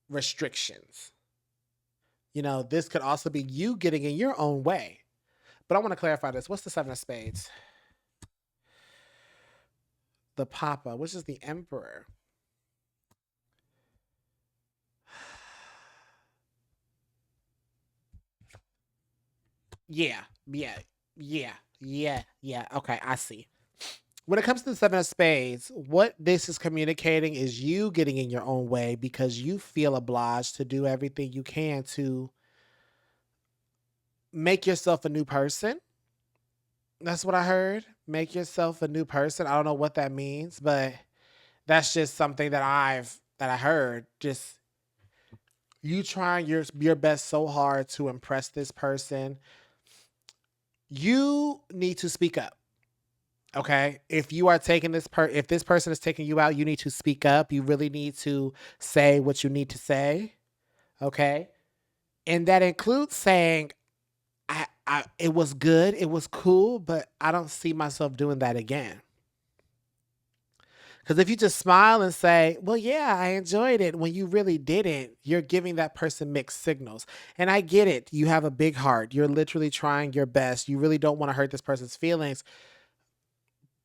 restrictions. This could also be you getting in your own way. But I want to clarify this. What's the Seven of Spades? The Papa, which is the Emperor. Yeah, yeah, yeah. Okay, I see. When it comes to the Seven of Spades, what this is communicating is you getting in your own way because you feel obliged to do everything you can to make yourself a new person. That's what I heard. Make yourself a new person. I don't know what that means, but that's just something that I heard. Just you trying your best so hard to impress this person. You need to speak up. Okay? If you are taking if this person is taking you out, you need to speak up. You really need to say what you need to say. Okay? And that includes saying it was good, it was cool, but I don't see myself doing that again. Because if you just smile and say, well, yeah, I enjoyed it, when you really didn't, you're giving that person mixed signals. And I get it. You have a big heart. You're literally trying your best. You really don't want to hurt this person's feelings.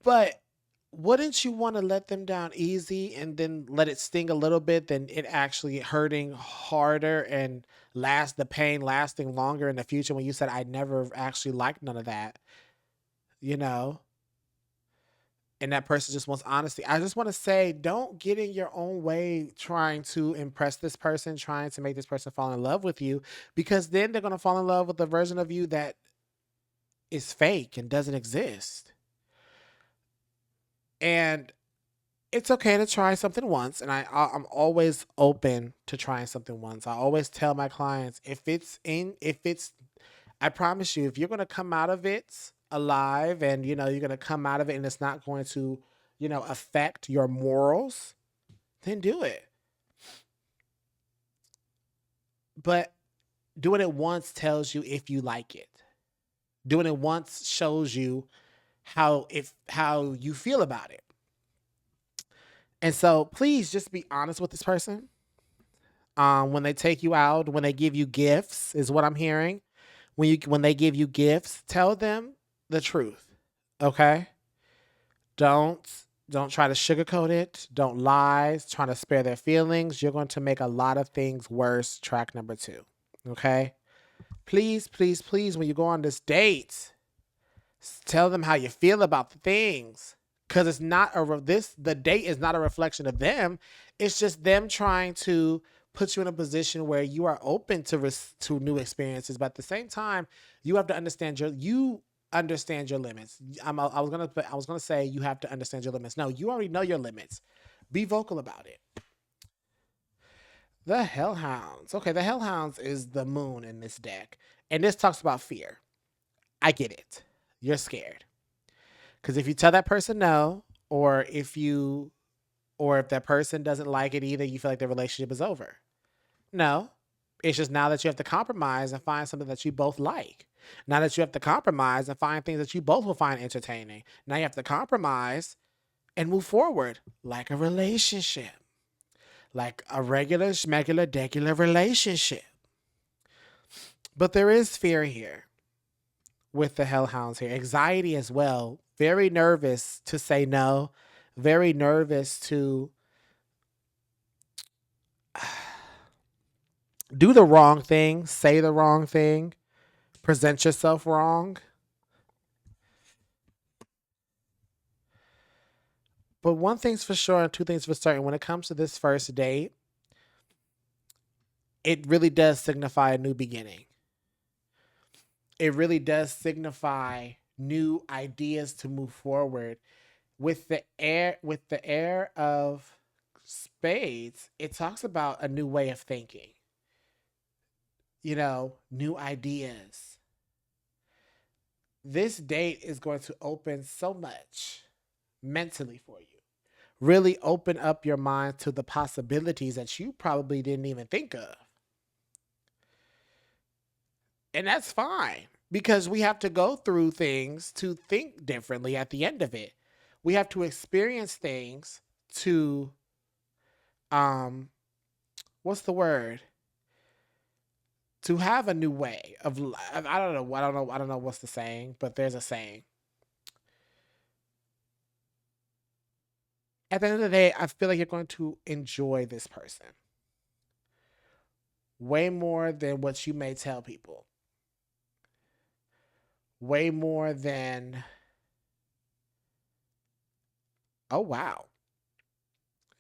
But wouldn't you want to let them down easy and then let it sting a little bit than it actually hurting harder and the pain lasting longer in the future when you said, I never actually liked none of that, you know? And that person just wants honesty. I just want to say, don't get in your own way trying to impress this person, trying to make this person fall in love with you, because then they're going to fall in love with the version of you that is fake and doesn't exist. And it's okay to try something once. And I'm always open to trying something once. I always tell my clients, I promise you, if you're going to come out of it alive and, you're going to come out of it and it's not going to, affect your morals, then do it. But doing it once tells you if you like it. Doing it once shows you how you feel about it. And so please just be honest with this person. When they take you out, when they give you gifts, is what I'm hearing. When they give you gifts, tell them the truth. Okay? Don't don't try to sugarcoat it. Don't lie. Trying to spare their feelings. You're going to make a lot of things worse. Track number 2. Okay? Please, please, please, when you go on this date, tell them how you feel about the things. Because it's not the date is not a reflection of them. It's just them trying to put you in a position where you are open to new experiences, but at the same time, you have to understand you understand your limits. I was gonna say you have to understand your limits. No, you already know your limits. Be vocal about it. The Hellhounds. Okay, the Hellhounds is the moon in this deck, and this talks about fear. I get it. You're scared because if you tell that person no, or if that person doesn't like it either, you feel like the relationship is over. No. It's just now that you have to compromise and find something that you both like. Now that you have to compromise and find things that you both will find entertaining. Now you have to compromise and move forward like a relationship, like a regular, schmegular, degular relationship. But there is fear here with the hellhounds here. Anxiety as well. Very nervous to say no. Very nervous to do the wrong thing, say the wrong thing, present yourself wrong. But one thing's for sure and two things for certain. When it comes to this first date, it really does signify a new beginning. It really does signify new ideas to move forward. With the air of spades, it talks about a new way of thinking. New ideas. This date is going to open so much mentally for you. Really open up your mind to the possibilities that you probably didn't even think of. And that's fine because we have to go through things to think differently at the end of it. We have to experience things to um what's the word? To have a new way of I don't know what's the saying, but there's a saying. At the end of the day, I feel like you're going to enjoy this person way more than what you may tell people. Way more than, oh wow.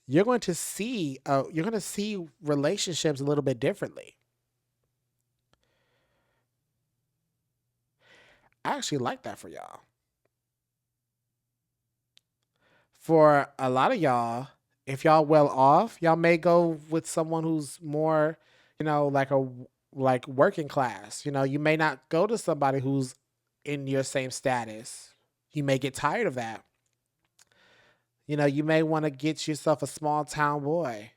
You're going to see relationships a little bit differently. I actually like that for y'all. For a lot of y'all, if y'all well off, y'all may go with someone who's more, like working class. You may not go to somebody who's in your same status. You may get tired of that. You may want to get yourself a small town boy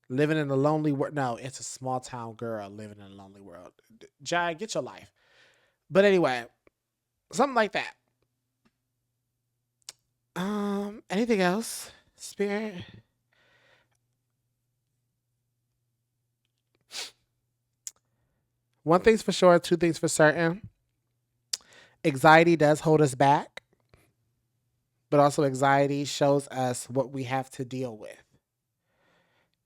living in a lonely world. No, it's a small town girl living in a lonely world. Jai, get your life. But anyway, something like that. Anything else? Spirit? One thing's for sure, two things for certain. Anxiety does hold us back, but also anxiety shows us what we have to deal with.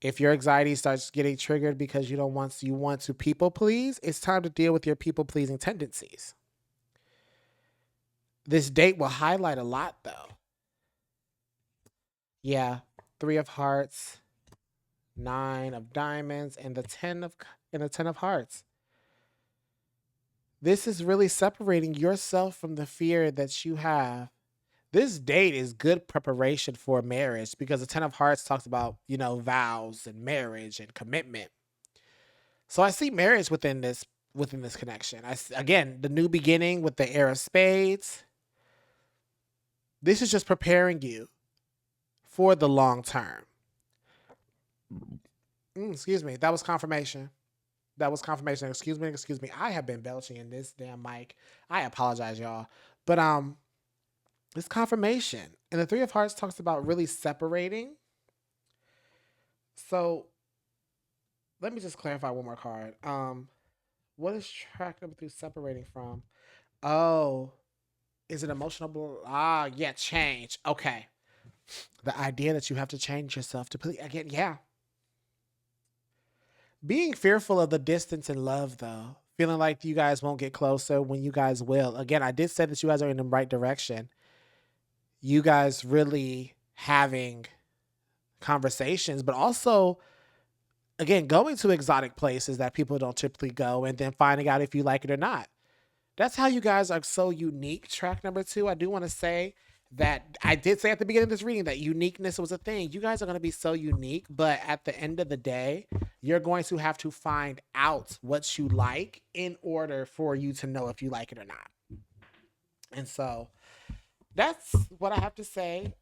If your anxiety starts getting triggered because you want to people please, it's time to deal with your people pleasing tendencies. This date will highlight a lot though. Yeah, 3 of hearts, 9 of diamonds, and the 10 of hearts. This is really separating yourself from the fear that you have. This date is good preparation for marriage because the 10 of hearts talks about, vows and marriage and commitment. So I see marriage within this connection. Again, the new beginning with the air of spades. This is just preparing you for the long term. Excuse me. That was confirmation. That was confirmation. Excuse me. Excuse me. I have been belching in this damn mic. I apologize, y'all. But it's confirmation. And the 3 of hearts talks about really separating. So let me just clarify one more card. What is track number 3 separating from? Oh, is it emotional? Yeah, change. Okay. The idea that you have to change yourself to please again, yeah. Being fearful of the distance in love, though, feeling like you guys won't get closer when you guys will. Again, I did say that you guys are in the right direction. You guys really having conversations, but also, again, going to exotic places that people don't typically go and then finding out if you like it or not. That's how you guys are so unique. Track number 2, I do want to say that I did say at the beginning of this reading that uniqueness was a thing. You guys are going to be so unique, but at the end of the day, you're going to have to find out what you like in order for you to know if you like it or not. And so that's what I have to say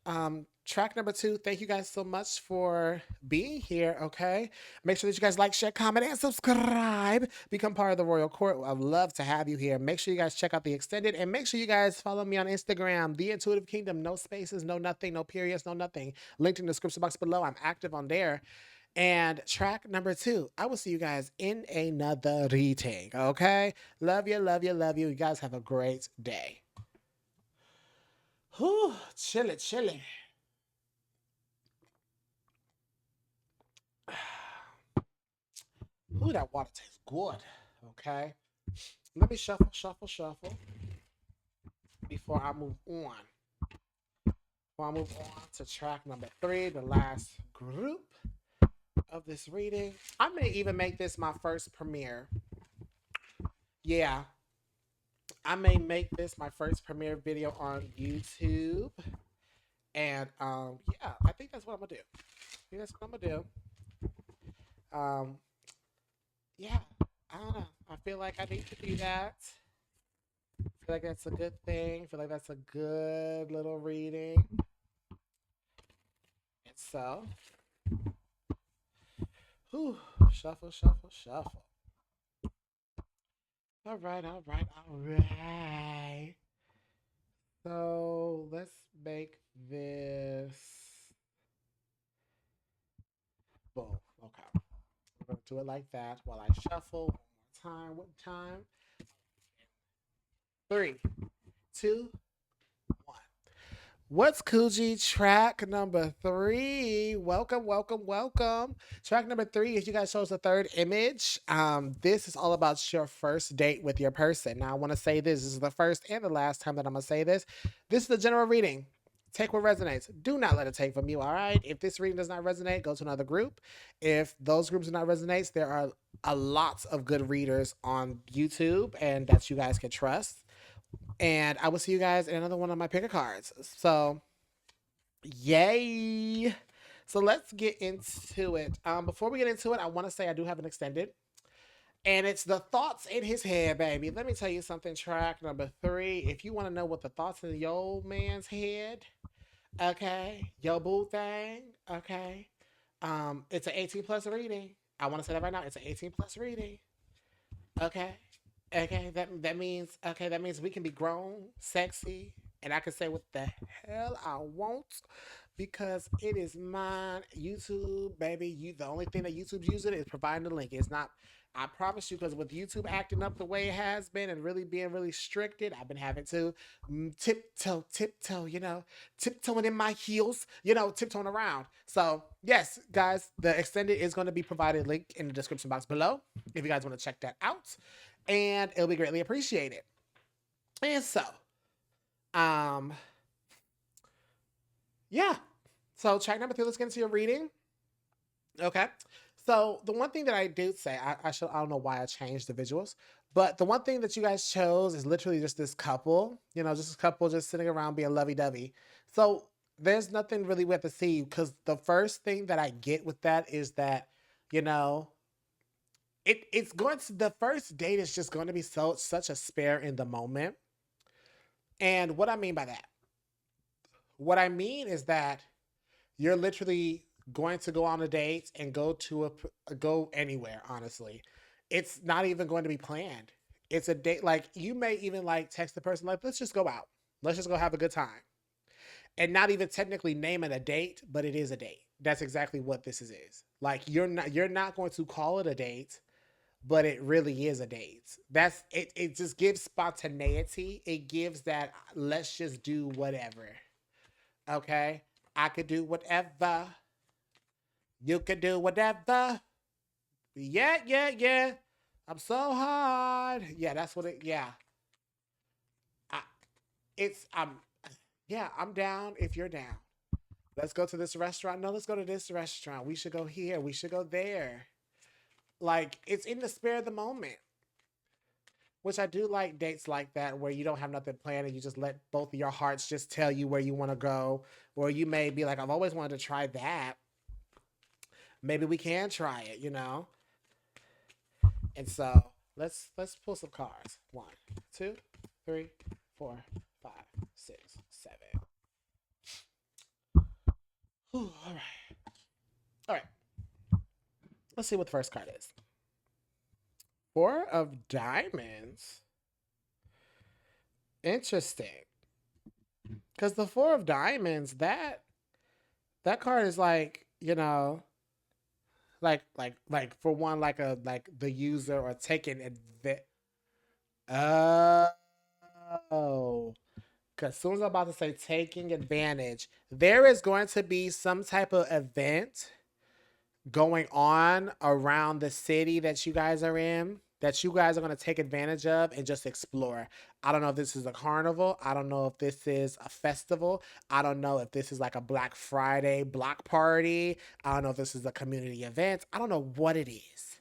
Track number 2, thank you guys so much for being here. Okay, make sure that you guys like, share, comment, and subscribe. Become part of the royal court. I'd love to have you here. Make sure you guys check out the extended, and make sure you guys follow me on Instagram, The Intuitive Kingdom. No spaces, no nothing, no periods, no nothing. Linked in the description box below. I'm active on there. And track number 2, I will see you guys in another reading. Okay, love you, love you, love you. You guys have a great day. Whew, chilly, chilly. Ooh, that water tastes good. Okay. Let me shuffle, shuffle, shuffle before I move on. Before I move on to track number 3, the last group of this reading. I may even make this my first premiere. Yeah. I may make this my first premiere video on YouTube. And yeah, I think that's what I'm gonna do. I think that's what I'm gonna do. Yeah, I don't know. I feel like I need to do that. I feel like that's a good thing. I feel like that's a good little reading. And so, whew, shuffle, shuffle, shuffle. All right, all right, all right. So let's make this. Boom. Okay. We're gonna do it like that while I shuffle one more time. What time? 3, 2, 1. What's coogi? Track number 3. Welcome, welcome, welcome. Track number 3, if you guys chose the third image, this is all about your first date with your person. Now, I want to say this is the first and the last time that I'm going to say this. This is the general reading. Take what resonates. Do not let it take from you, all right? If this reading does not resonate, go to another group. If those groups do not resonate, there are a lot of good readers on YouTube and that you guys can trust. And I will see you guys in another one of my picker cards. So, yay. So let's get into it. Before we get into it, I want to say I do have an extended. And it's the thoughts in his head, baby. Let me tell you something. Track number 3. If you want to know what the thoughts in your old man's head, okay, your boo thing, okay. It's an 18 plus reading. I want to say that right now. It's an 18 plus reading. Okay. Okay, that means we can be grown, sexy, and I can say what the hell I want because it is mine. YouTube, baby, the only thing that YouTube's using is providing the link. It's not. I promise you, because with YouTube acting up the way it has been and really being really stricted, I've been having to tiptoe, tiptoeing in my heels, tiptoeing around. So yes, guys, the extended is going to be provided link in the description box below if you guys want to check that out, and it'll be greatly appreciated. And so, yeah. So track number 3, let's get into your reading. Okay. So the one thing that I do say, I don't know why I changed the visuals, but the one thing that you guys chose is literally just this couple, just a couple just sitting around being lovey-dovey. So there's nothing really we have to see, because the first thing that I get with that is that, it's going to, the first date is just going to be such a spare in the moment. And what I mean by that, what I mean is that you're literally going to go on a date and go anywhere. Honestly, it's not even going to be planned. It's a date. Like, you may even like text the person like, let's just go out, let's just go have a good time, and not even technically name it a date, but it is a date. That's exactly what this is. Like, you're not going to call it a date, but it really is a date. That's it. It just gives spontaneity. It gives that let's just do whatever. Okay, I could do whatever. You could do whatever. Yeah, yeah, yeah. I'm so hard. Yeah, that's what it. Yeah, I, I'm. Yeah, I'm down if you're down. Let's go to this restaurant. No, let's go to this restaurant. We should go here. We should go there. Like, it's in the spare of the moment. Which I do like dates like that, where you don't have nothing planned and you just let both of your hearts just tell you where you want to go. Or you may be like, I've always wanted to try that. Maybe we can try it. And so let's pull some cards. 1, 2, 3, 4, 5, 6, 7. Let's see what the first card is. Four of Diamonds. Interesting. Because the Four of Diamonds, that card is like, like for one, like the user or taking advantage. Oh, because as soon as I'm about to say taking advantage, there is going to be some type of event going on around the city that you guys are in that you guys are going to take advantage of and just explore. I don't know if this is a carnival. I don't know if this is a festival. I don't know if this is like a Black Friday block party. I don't know if this is a community event. I don't know what it is.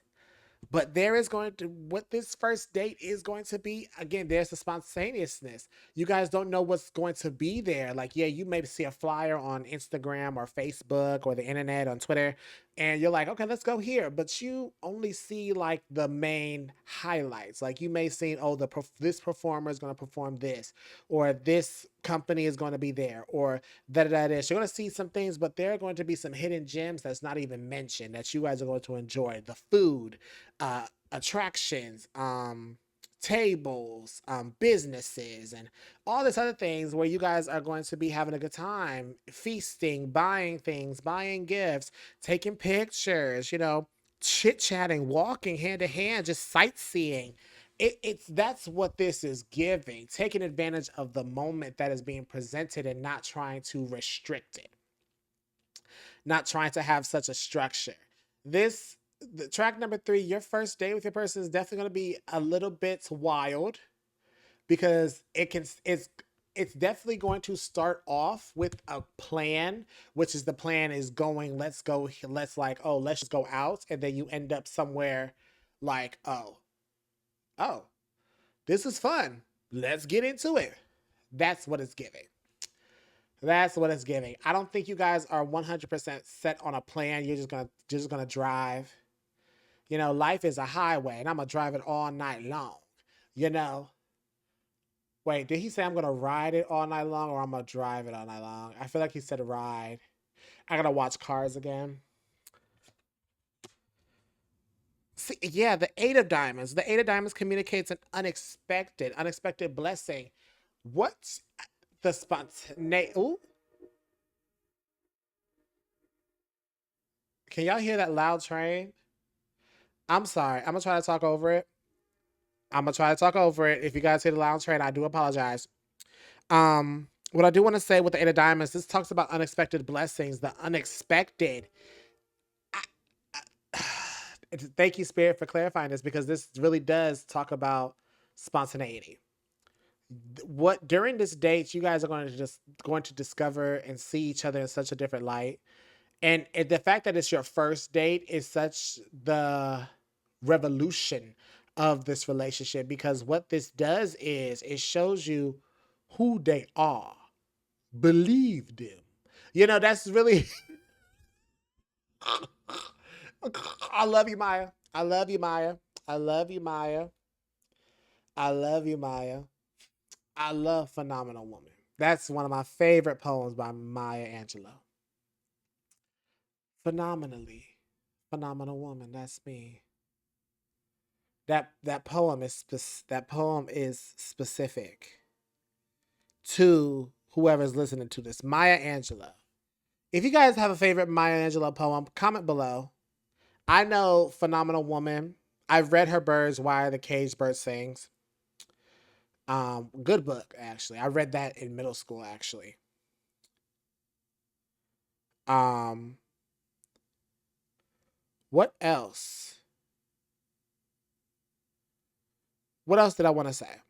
But there is going to, what this first date is going to be, again, there's the spontaneousness. You guys don't know what's going to be there. Like, yeah, you may see a flyer on Instagram or Facebook or the internet on Twitter, and you're like, okay, let's go here. But you only see like the main highlights. Like you may see, oh, this performer is going to perform this, or this company is going to be there, or that is. You're going to see some things, but there are going to be some hidden gems that's not even mentioned that you guys are going to enjoy. The food, attractions, tables, businesses, and all this other things where you guys are going to be having a good time, feasting, buying things, buying gifts, taking pictures, chit chatting, walking hand to hand, just sightseeing. It's that's what this is giving, taking advantage of the moment that is being presented and not trying to restrict it, not trying to have such a structure. This the track number 3, your first date with your person is definitely going to be a little bit wild because it's definitely going to start off with a plan, which is the plan is going, let's go, let's like, oh, let's just go out, and then you end up somewhere like, oh, this is fun. Let's get into it. That's what it's giving. That's what it's giving. I don't think you guys are 100% set on a plan. You're just gonna drive. Life is a highway, and I'm gonna drive it all night long. You know. Wait, did he say I'm gonna ride it all night long, or I'm gonna drive it all night long? I feel like he said ride. I gotta watch Cars again. See, yeah, the Eight of Diamonds. The Eight of Diamonds communicates an unexpected blessing. What's the spontaneous? Ooh, can y'all hear that loud train? I'm sorry. I'm gonna try to talk over it. I'm gonna try to talk over it. If you guys hear the loud train, I do apologize. What I do want to say with the Eight of Diamonds, this talks about unexpected blessings, the unexpected. I, thank you, Spirit, for clarifying this because this really does talk about spontaneity. What during this date, you guys are going to discover and see each other in such a different light, and the fact that it's your first date is such the revolution of this relationship because what this does is it shows you who they are. Believe them. That's really. I love you, Maya. I love you, Maya. I love you, Maya. I love you, Maya. I love Phenomenal Woman. That's one of my favorite poems by Maya Angelou. Phenomenally. Phenomenal Woman. That's me. That poem is specific to whoever's listening to this. Maya Angelou. If you guys have a favorite Maya Angelou poem, comment below. I know Phenomenal Woman. I've read her Birds Why the Caged Bird Sings. Good book, actually. I read that in middle school, actually. Um, what else? What else did I want to say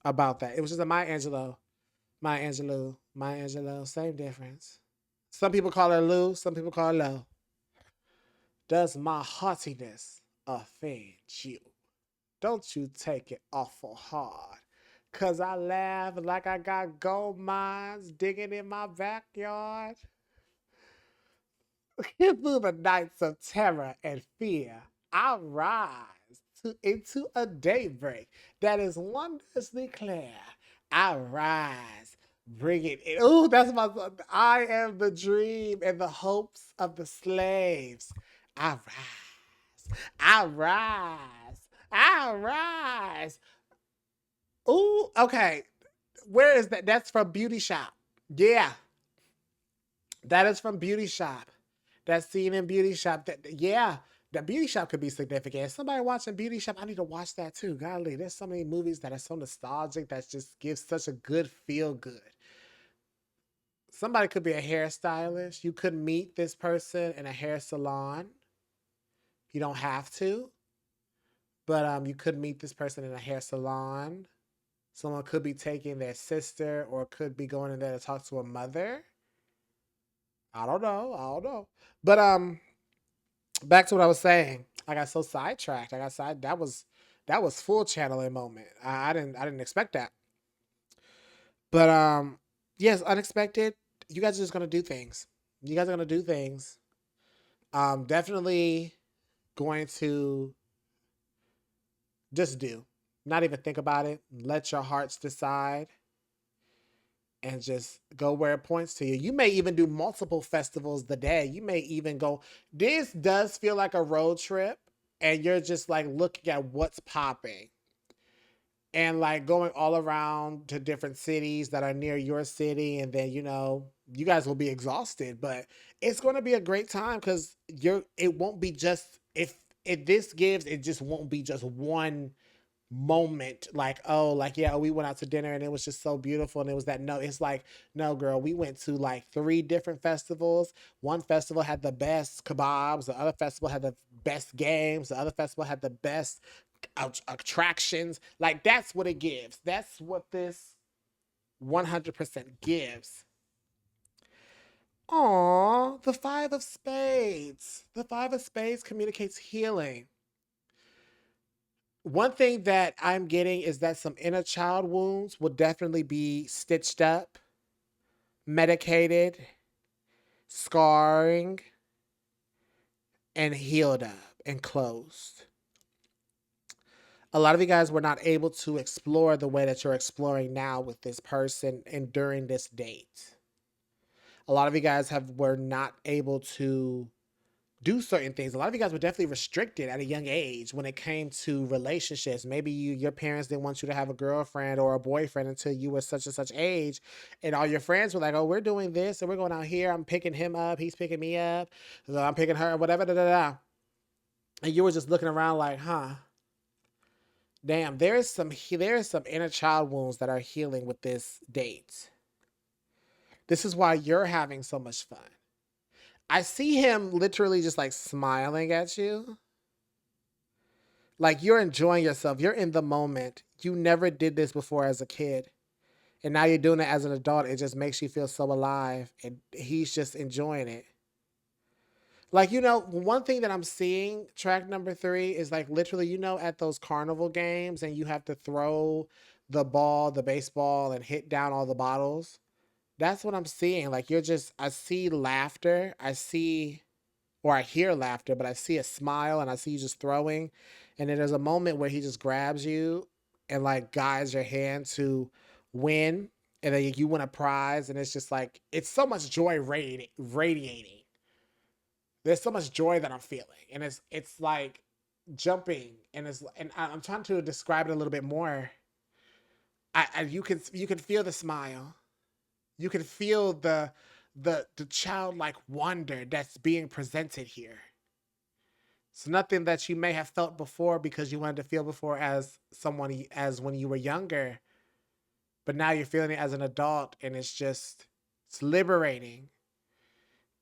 about that? It was just a Maya Angelou. Maya Angelou. Maya Angelou. Same difference. Some people call her Lou. Some people call her Lo. Does my heartiness offend you? Don't you take it awful hard. Cause I laugh like I got gold mines digging in my backyard. Through the nights of terror and fear, I rise into a daybreak that is wondrously clear. I rise, bring it in. Ooh, that's my song. I am the dream and the hopes of the slaves. I rise. I rise. I rise. Ooh, okay. Where is that? That's from Beauty Shop. Yeah, that is from Beauty Shop. That scene in Beauty Shop. That yeah, the Beauty Shop could be significant. Somebody watching Beauty Shop, I need to watch that too. Golly, there's so many movies that are so nostalgic that just gives such a good feel good. Somebody could be a hairstylist. You could meet this person in a hair salon. You don't have to, but you could meet this person in a hair salon. Someone could be taking their sister or could be going in there to talk to a mother. I don't know. I don't know. But back to what I was saying. I got so sidetracked. I got side that was full channeling moment. I didn't expect that. But yes, unexpected. You guys are just gonna do things. You guys are gonna do things. Definitely going to just do. Not even think about it. Let your hearts decide and just go where it points to you. You may even do multiple festivals the day. You may even go. This does feel like a road trip, and you're just like looking at what's popping and like going all around to different cities that are near your city. And then, you guys will be exhausted, but it's going to be a great time because it won't be just, if this gives, it just won't be just one moment like, oh, like, yeah, we went out to dinner and it was just so beautiful and it was that. No, it's like, no, girl, we went to like 3 different festivals. One festival had the best kebabs, the other festival had the best games, the other festival had the best attractions. Like, that's what it gives. That's what this 100% gives. Aw, the 5 of spades. The 5 of spades communicates healing. One thing that I'm getting is that some inner child wounds will definitely be stitched up, medicated, scarring, and healed up and closed. A lot of you guys were not able to explore the way that you're exploring now with this person and during this date. A lot of you guys were not able to do certain things. A lot of you guys were definitely restricted at a young age when it came to relationships. Maybe your parents didn't want you to have a girlfriend or a boyfriend until you were such and such age, and all your friends were like, "Oh, we're doing this and we're going out here. I'm picking him up. He's picking me up. So I'm picking her. Whatever." Da, da, da. And you were just looking around like, "Huh, damn." There is some inner child wounds that are healing with this date. This is why you're having so much fun. I see him literally just like smiling at you. Like, you're enjoying yourself. You're in the moment. You never did this before as a kid. And now you're doing it as an adult. It just makes you feel so alive. And he's just enjoying it. Like, one thing that I'm seeing, track number 3, is like literally, at those carnival games and you have to throw the ball, the baseball, and hit down all the bottles. That's what I'm seeing. Like, I see laughter. Or I hear laughter, but I see a smile and I see you just throwing. And then there's a moment where he just grabs you and like guides your hand to win. And then you win a prize. And it's just like, it's so much joy radiating. There's so much joy that I'm feeling. And it's like jumping. And I'm trying to describe it a little bit more. You can feel the smile. You can feel the childlike wonder that's being presented here. It's nothing that you may have felt before because you wanted to feel before as someone as when you were younger, but now you're feeling it as an adult, and it's liberating.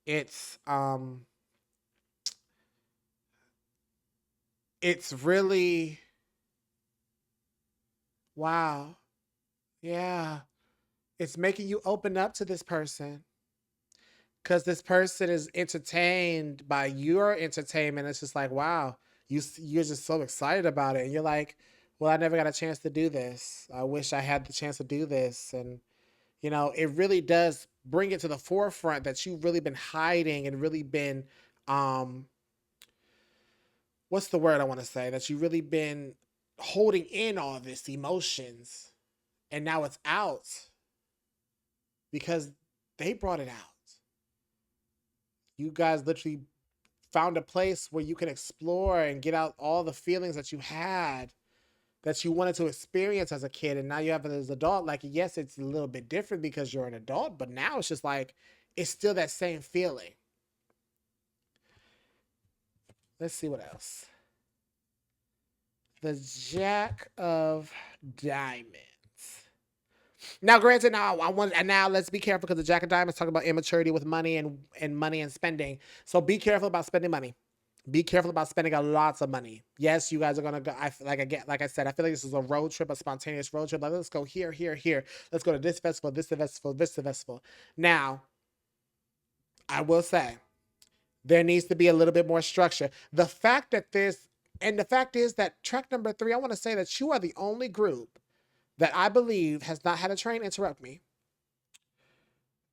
It's really, wow. Yeah. It's making you open up to this person because this person is entertained by your entertainment. It's just like, wow, you're just so excited about it, and you're like, well, I never got a chance to do this. I wish I had the chance to do this. And it really does bring it to the forefront that you've really been hiding and really been, um what's the word I want to say, that you've really been holding in all this emotions, and now it's out because they brought it out. You guys literally found a place where you can explore and get out all the feelings that you had that you wanted to experience as a kid, and now you have it as an adult. Like, yes, it's a little bit different because you're an adult, but now it's just like it's still that same feeling. Let's see what else. The Jack of Diamonds. Now, granted, now let's be careful because the Jack of Diamonds talk about immaturity with money and money and spending. So be careful about spending money. Be careful about spending a lots of money. Yes, you guys are gonna go. Like I said, I feel like this is a road trip, a spontaneous road trip. Like, let's go here, here, here. Let's go to this festival, this festival, this festival. Now, I will say there needs to be a little bit more structure. The fact that the fact is that track number 3, I want to say that you are the only group that I believe has not had a train interrupt me.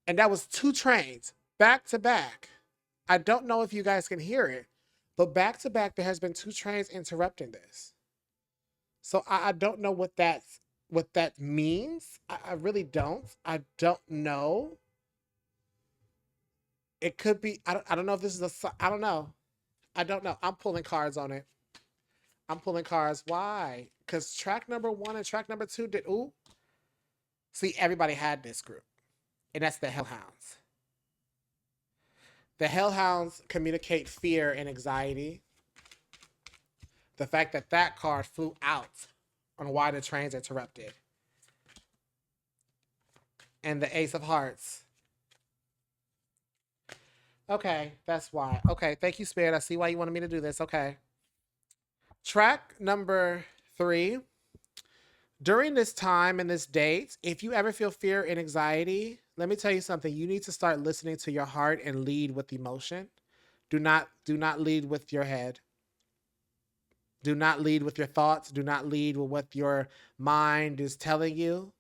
And that was 2 trains back to back. I don't know if you guys can hear it, but back to back, there has been 2 trains interrupting this. So I don't know what that means. I really don't. I don't know. It could be. I don't know if this is a. I don't know. I don't know. I'm pulling cards on it. I'm pulling cards. Why? Because track number 1 and track number 2 did. Ooh. See, everybody had this group, and that's the Hellhounds. The Hellhounds communicate fear and anxiety. The fact that that card flew out on why the trains interrupted. And the Ace of Hearts. Okay, that's why. Okay, thank you, Spirit. I see why you wanted me to do this. Okay. Track number 3. During this time and this date, if you ever feel fear and anxiety, let me tell you something. You need to start listening to your heart and lead with emotion. Do not lead with your head. Do not lead with your thoughts. Do not lead with what your mind is telling you.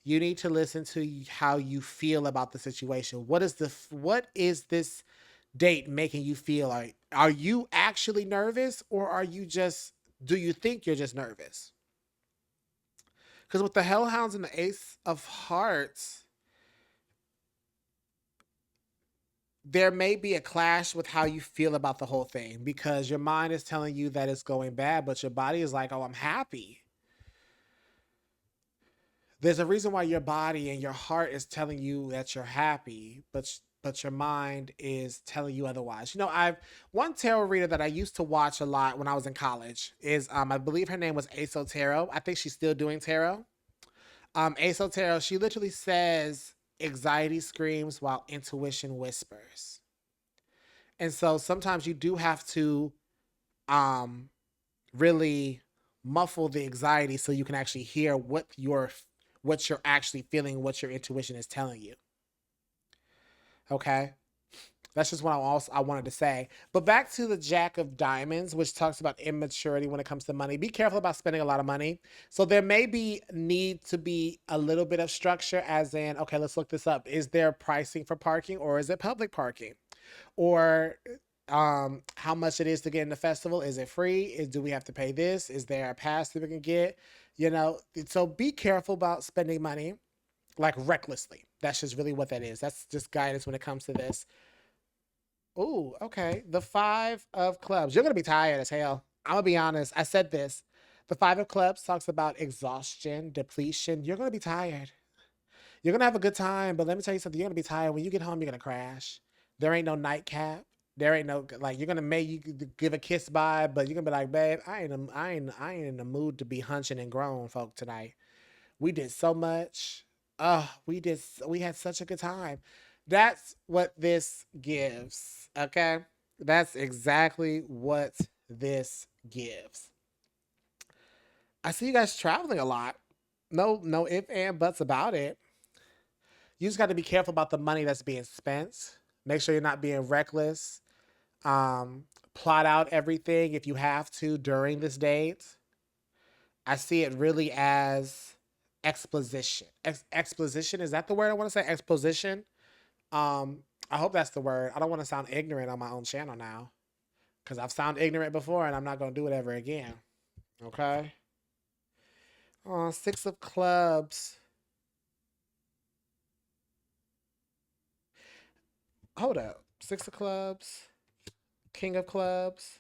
You need to listen to how you feel about the situation. What is this date making you feel like? Are you actually nervous, or do you think you're just nervous? Because with the Hellhounds and the Ace of Hearts, there may be a clash with how you feel about the whole thing, because your mind is telling you that it's going bad, but your body is like, oh, I'm happy. There's a reason why your body and your heart is telling you that you're happy, but your mind is telling you otherwise. You know, I've one tarot reader that I used to watch a lot when I was in college is I believe her name was Aso Tarot. I think she's still doing tarot. Aso Tarot, she literally says anxiety screams while intuition whispers. And so sometimes you do have to um really muffle the anxiety so you can actually hear what you're actually feeling, what your intuition is telling you. Okay? That's just what I wanted to say. But back to the Jack of Diamonds, which talks about immaturity when it comes to money. Be careful about spending a lot of money. So there may be need to be a little bit of structure, as in, okay, let's look this up. Is there pricing for parking, or is it public parking? Or how much it is to get in the festival? Is it free? Do we have to pay this? Is there a pass that we can get? You know, so be careful about spending money like recklessly. That's just really what that is. That's just guidance when it comes to this. Ooh, okay. The 5 of Clubs. You're gonna be tired as hell. I'm gonna be honest. I said this. The 5 of Clubs talks about exhaustion, depletion. You're gonna be tired. You're gonna have a good time, but let me tell you something. You're gonna be tired. When you get home, you're gonna crash. There ain't no nightcap. There ain't no like you're gonna make you give a kiss by, but you're gonna be like, babe, I ain't in the mood to be hunching and grown folk tonight. We did so much. We had such a good time. That's what this gives. Okay? That's exactly what this gives. I see you guys traveling a lot. No if and buts about it. You just got to be careful about the money that's being spent. Make sure you're not being reckless. Plot out everything if you have to during this date. I see it really as exposition. Exposition, is that the word I want to say? Exposition. I hope that's the word. I don't want to sound ignorant on my own channel now, because I've sounded ignorant before, and I'm not going to do it ever again. Okay. 6 of Clubs. Hold up. 6 of Clubs. King of Clubs,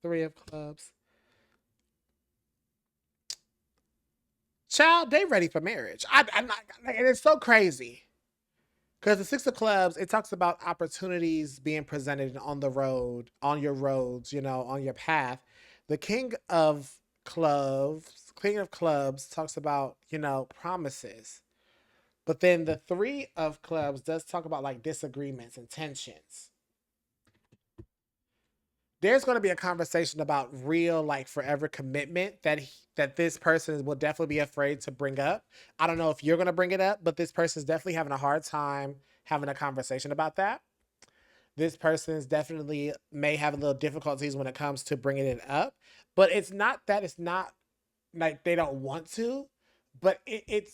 Three of Clubs. Child, they ready for marriage. I'm not, and it's so crazy because the Six of Clubs, it talks about opportunities being presented on the road, on your roads, on your path. The King of Clubs talks about, promises. But then the Three of Clubs does talk about like disagreements and tensions. There's going to be a conversation about real, like, forever commitment that this person will definitely be afraid to bring up. I don't know if you're going to bring it up, but this person is definitely having a hard time having a conversation about that. This person is definitely may have a little difficulties when it comes to bringing it up, but it's not that it's not like they don't want to, but it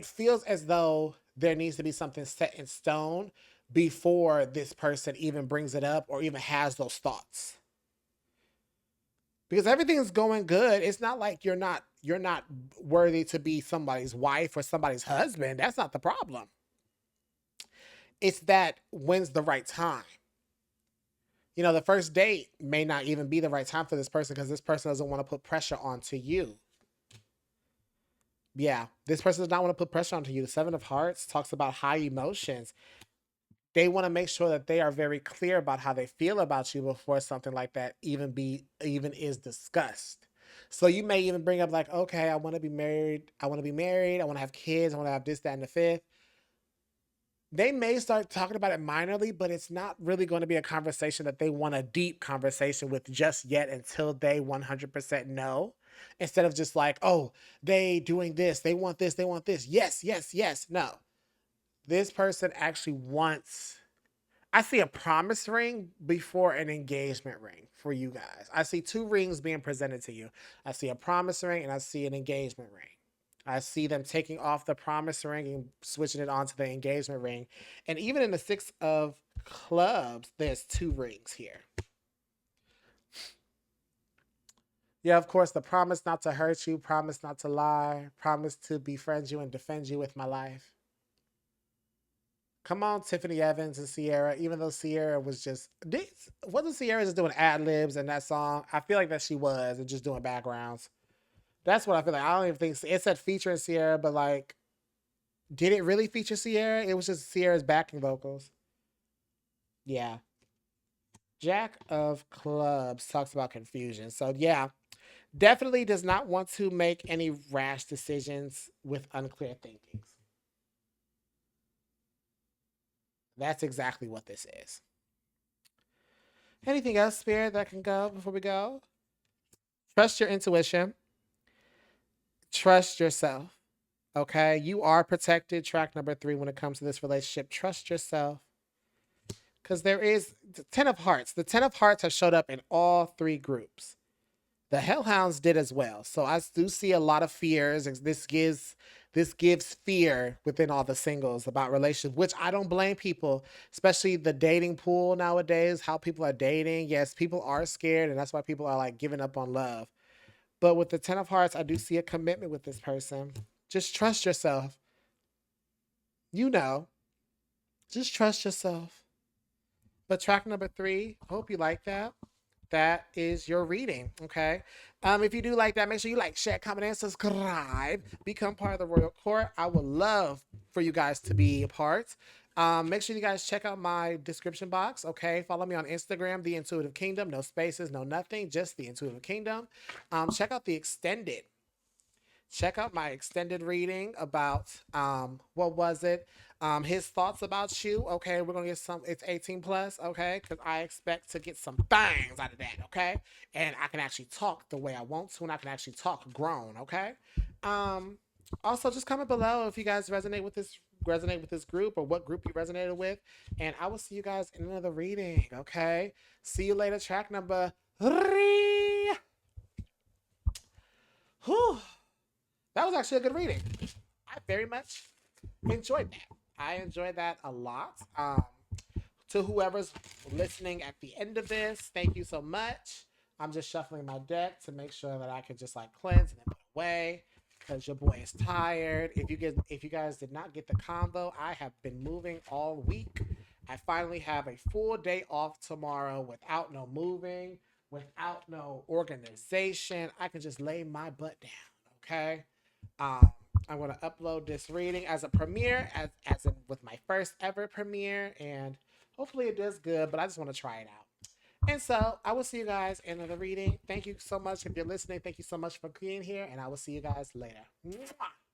feels as though there needs to be something set in stone before this person even brings it up or even has those thoughts, because everything's going good. It's not like you're not worthy to be somebody's wife or somebody's husband. That's not the problem. It's that when's the right time. The first date may not even be the right time for this person because this person doesn't want to put pressure onto you. Yeah, this person does not want to put pressure onto you. The Seven of Hearts talks about high emotions. They want to make sure that they are very clear about how they feel about you before something like that even is discussed. So you may even bring up like, okay, I want to be married. I want to be married. I want to have kids. I want to have this, that, and the fifth. They may start talking about it minorly, but it's not really going to be a conversation that they want a deep conversation with just yet until they 100% know. Instead of just like, oh, they doing this, they want this, they want this. Yes, yes, yes. No. This person actually wants. I see a promise ring before an engagement ring for you guys. I see two rings being presented to you. I see a promise ring and I see an engagement ring. I see them taking off the promise ring and switching it onto the engagement ring. And even in the Six of Clubs, there's two rings here. Yeah, of course, the promise not to hurt you, promise not to lie, promise to befriend you and defend you with my life. Come on, Tiffany Evans and Sierra. Even though Sierra was just wasn't Sierra just doing ad libs in that song? I feel like that she was and just doing backgrounds. That's what I feel like. I don't even think it said featuring Sierra, but like, did it really feature Sierra? It was just Sierra's backing vocals. Yeah. Jack of Clubs talks about confusion. So yeah, definitely does not want to make any rash decisions with unclear thinkings. That's exactly what this is. Anything else, Spirit, that can go before we go? Trust your intuition. Trust yourself. Okay. You are protected. Track number 3 when it comes to this relationship. Trust yourself. Because there is the Ten of Hearts. The Ten of Hearts have showed up in all 3 groups. The Hellhounds did as well. So I do see a lot of fears. This gives fear within all the singles about relationships, which I don't blame people, especially the dating pool nowadays, how people are dating. Yes, people are scared, and that's why people are like giving up on love. But with the Ten of Hearts, I do see a commitment with this person. Just trust yourself. You know, just trust yourself. But track number 3, hope you like that. That is your reading. Okay. If you do like that, make sure you like, share, comment, and subscribe. Become part of the Royal Court. I would love for you guys to be a part. Make sure you guys check out my description box. Okay. Follow me on Instagram, The Intuitive Kingdom. No spaces, no nothing, just The Intuitive Kingdom. Check out the extended. Check out my extended reading about what was it? His thoughts about you. Okay, we're gonna get some. It's 18 plus. Okay, because I expect to get some things out of that. Okay, and I can actually talk the way I want to, and I can actually talk grown. Okay. Um. Also, just comment below if you guys resonate with this group or what group you resonated with, and I will see you guys in another reading. Okay. See you later. Track number 3. Whew. That was actually a good reading. I very much enjoyed that. I enjoyed that a lot. To whoever's listening at the end of this, thank you so much. I'm just shuffling my deck to make sure that I can just like cleanse and then put away because your boy is tired. If you guys did not get the combo, I have been moving all week. I finally have a full day off tomorrow without no moving, without no organization. I can just lay my butt down. Okay. Um, I'm going to upload this reading as a premiere, as in with my first ever premiere, and hopefully it does good. But I just want to try it out. And so I will see you guys in the reading. Thank you so much if you're listening. Thank you so much for being here, and I will see you guys later. Mwah!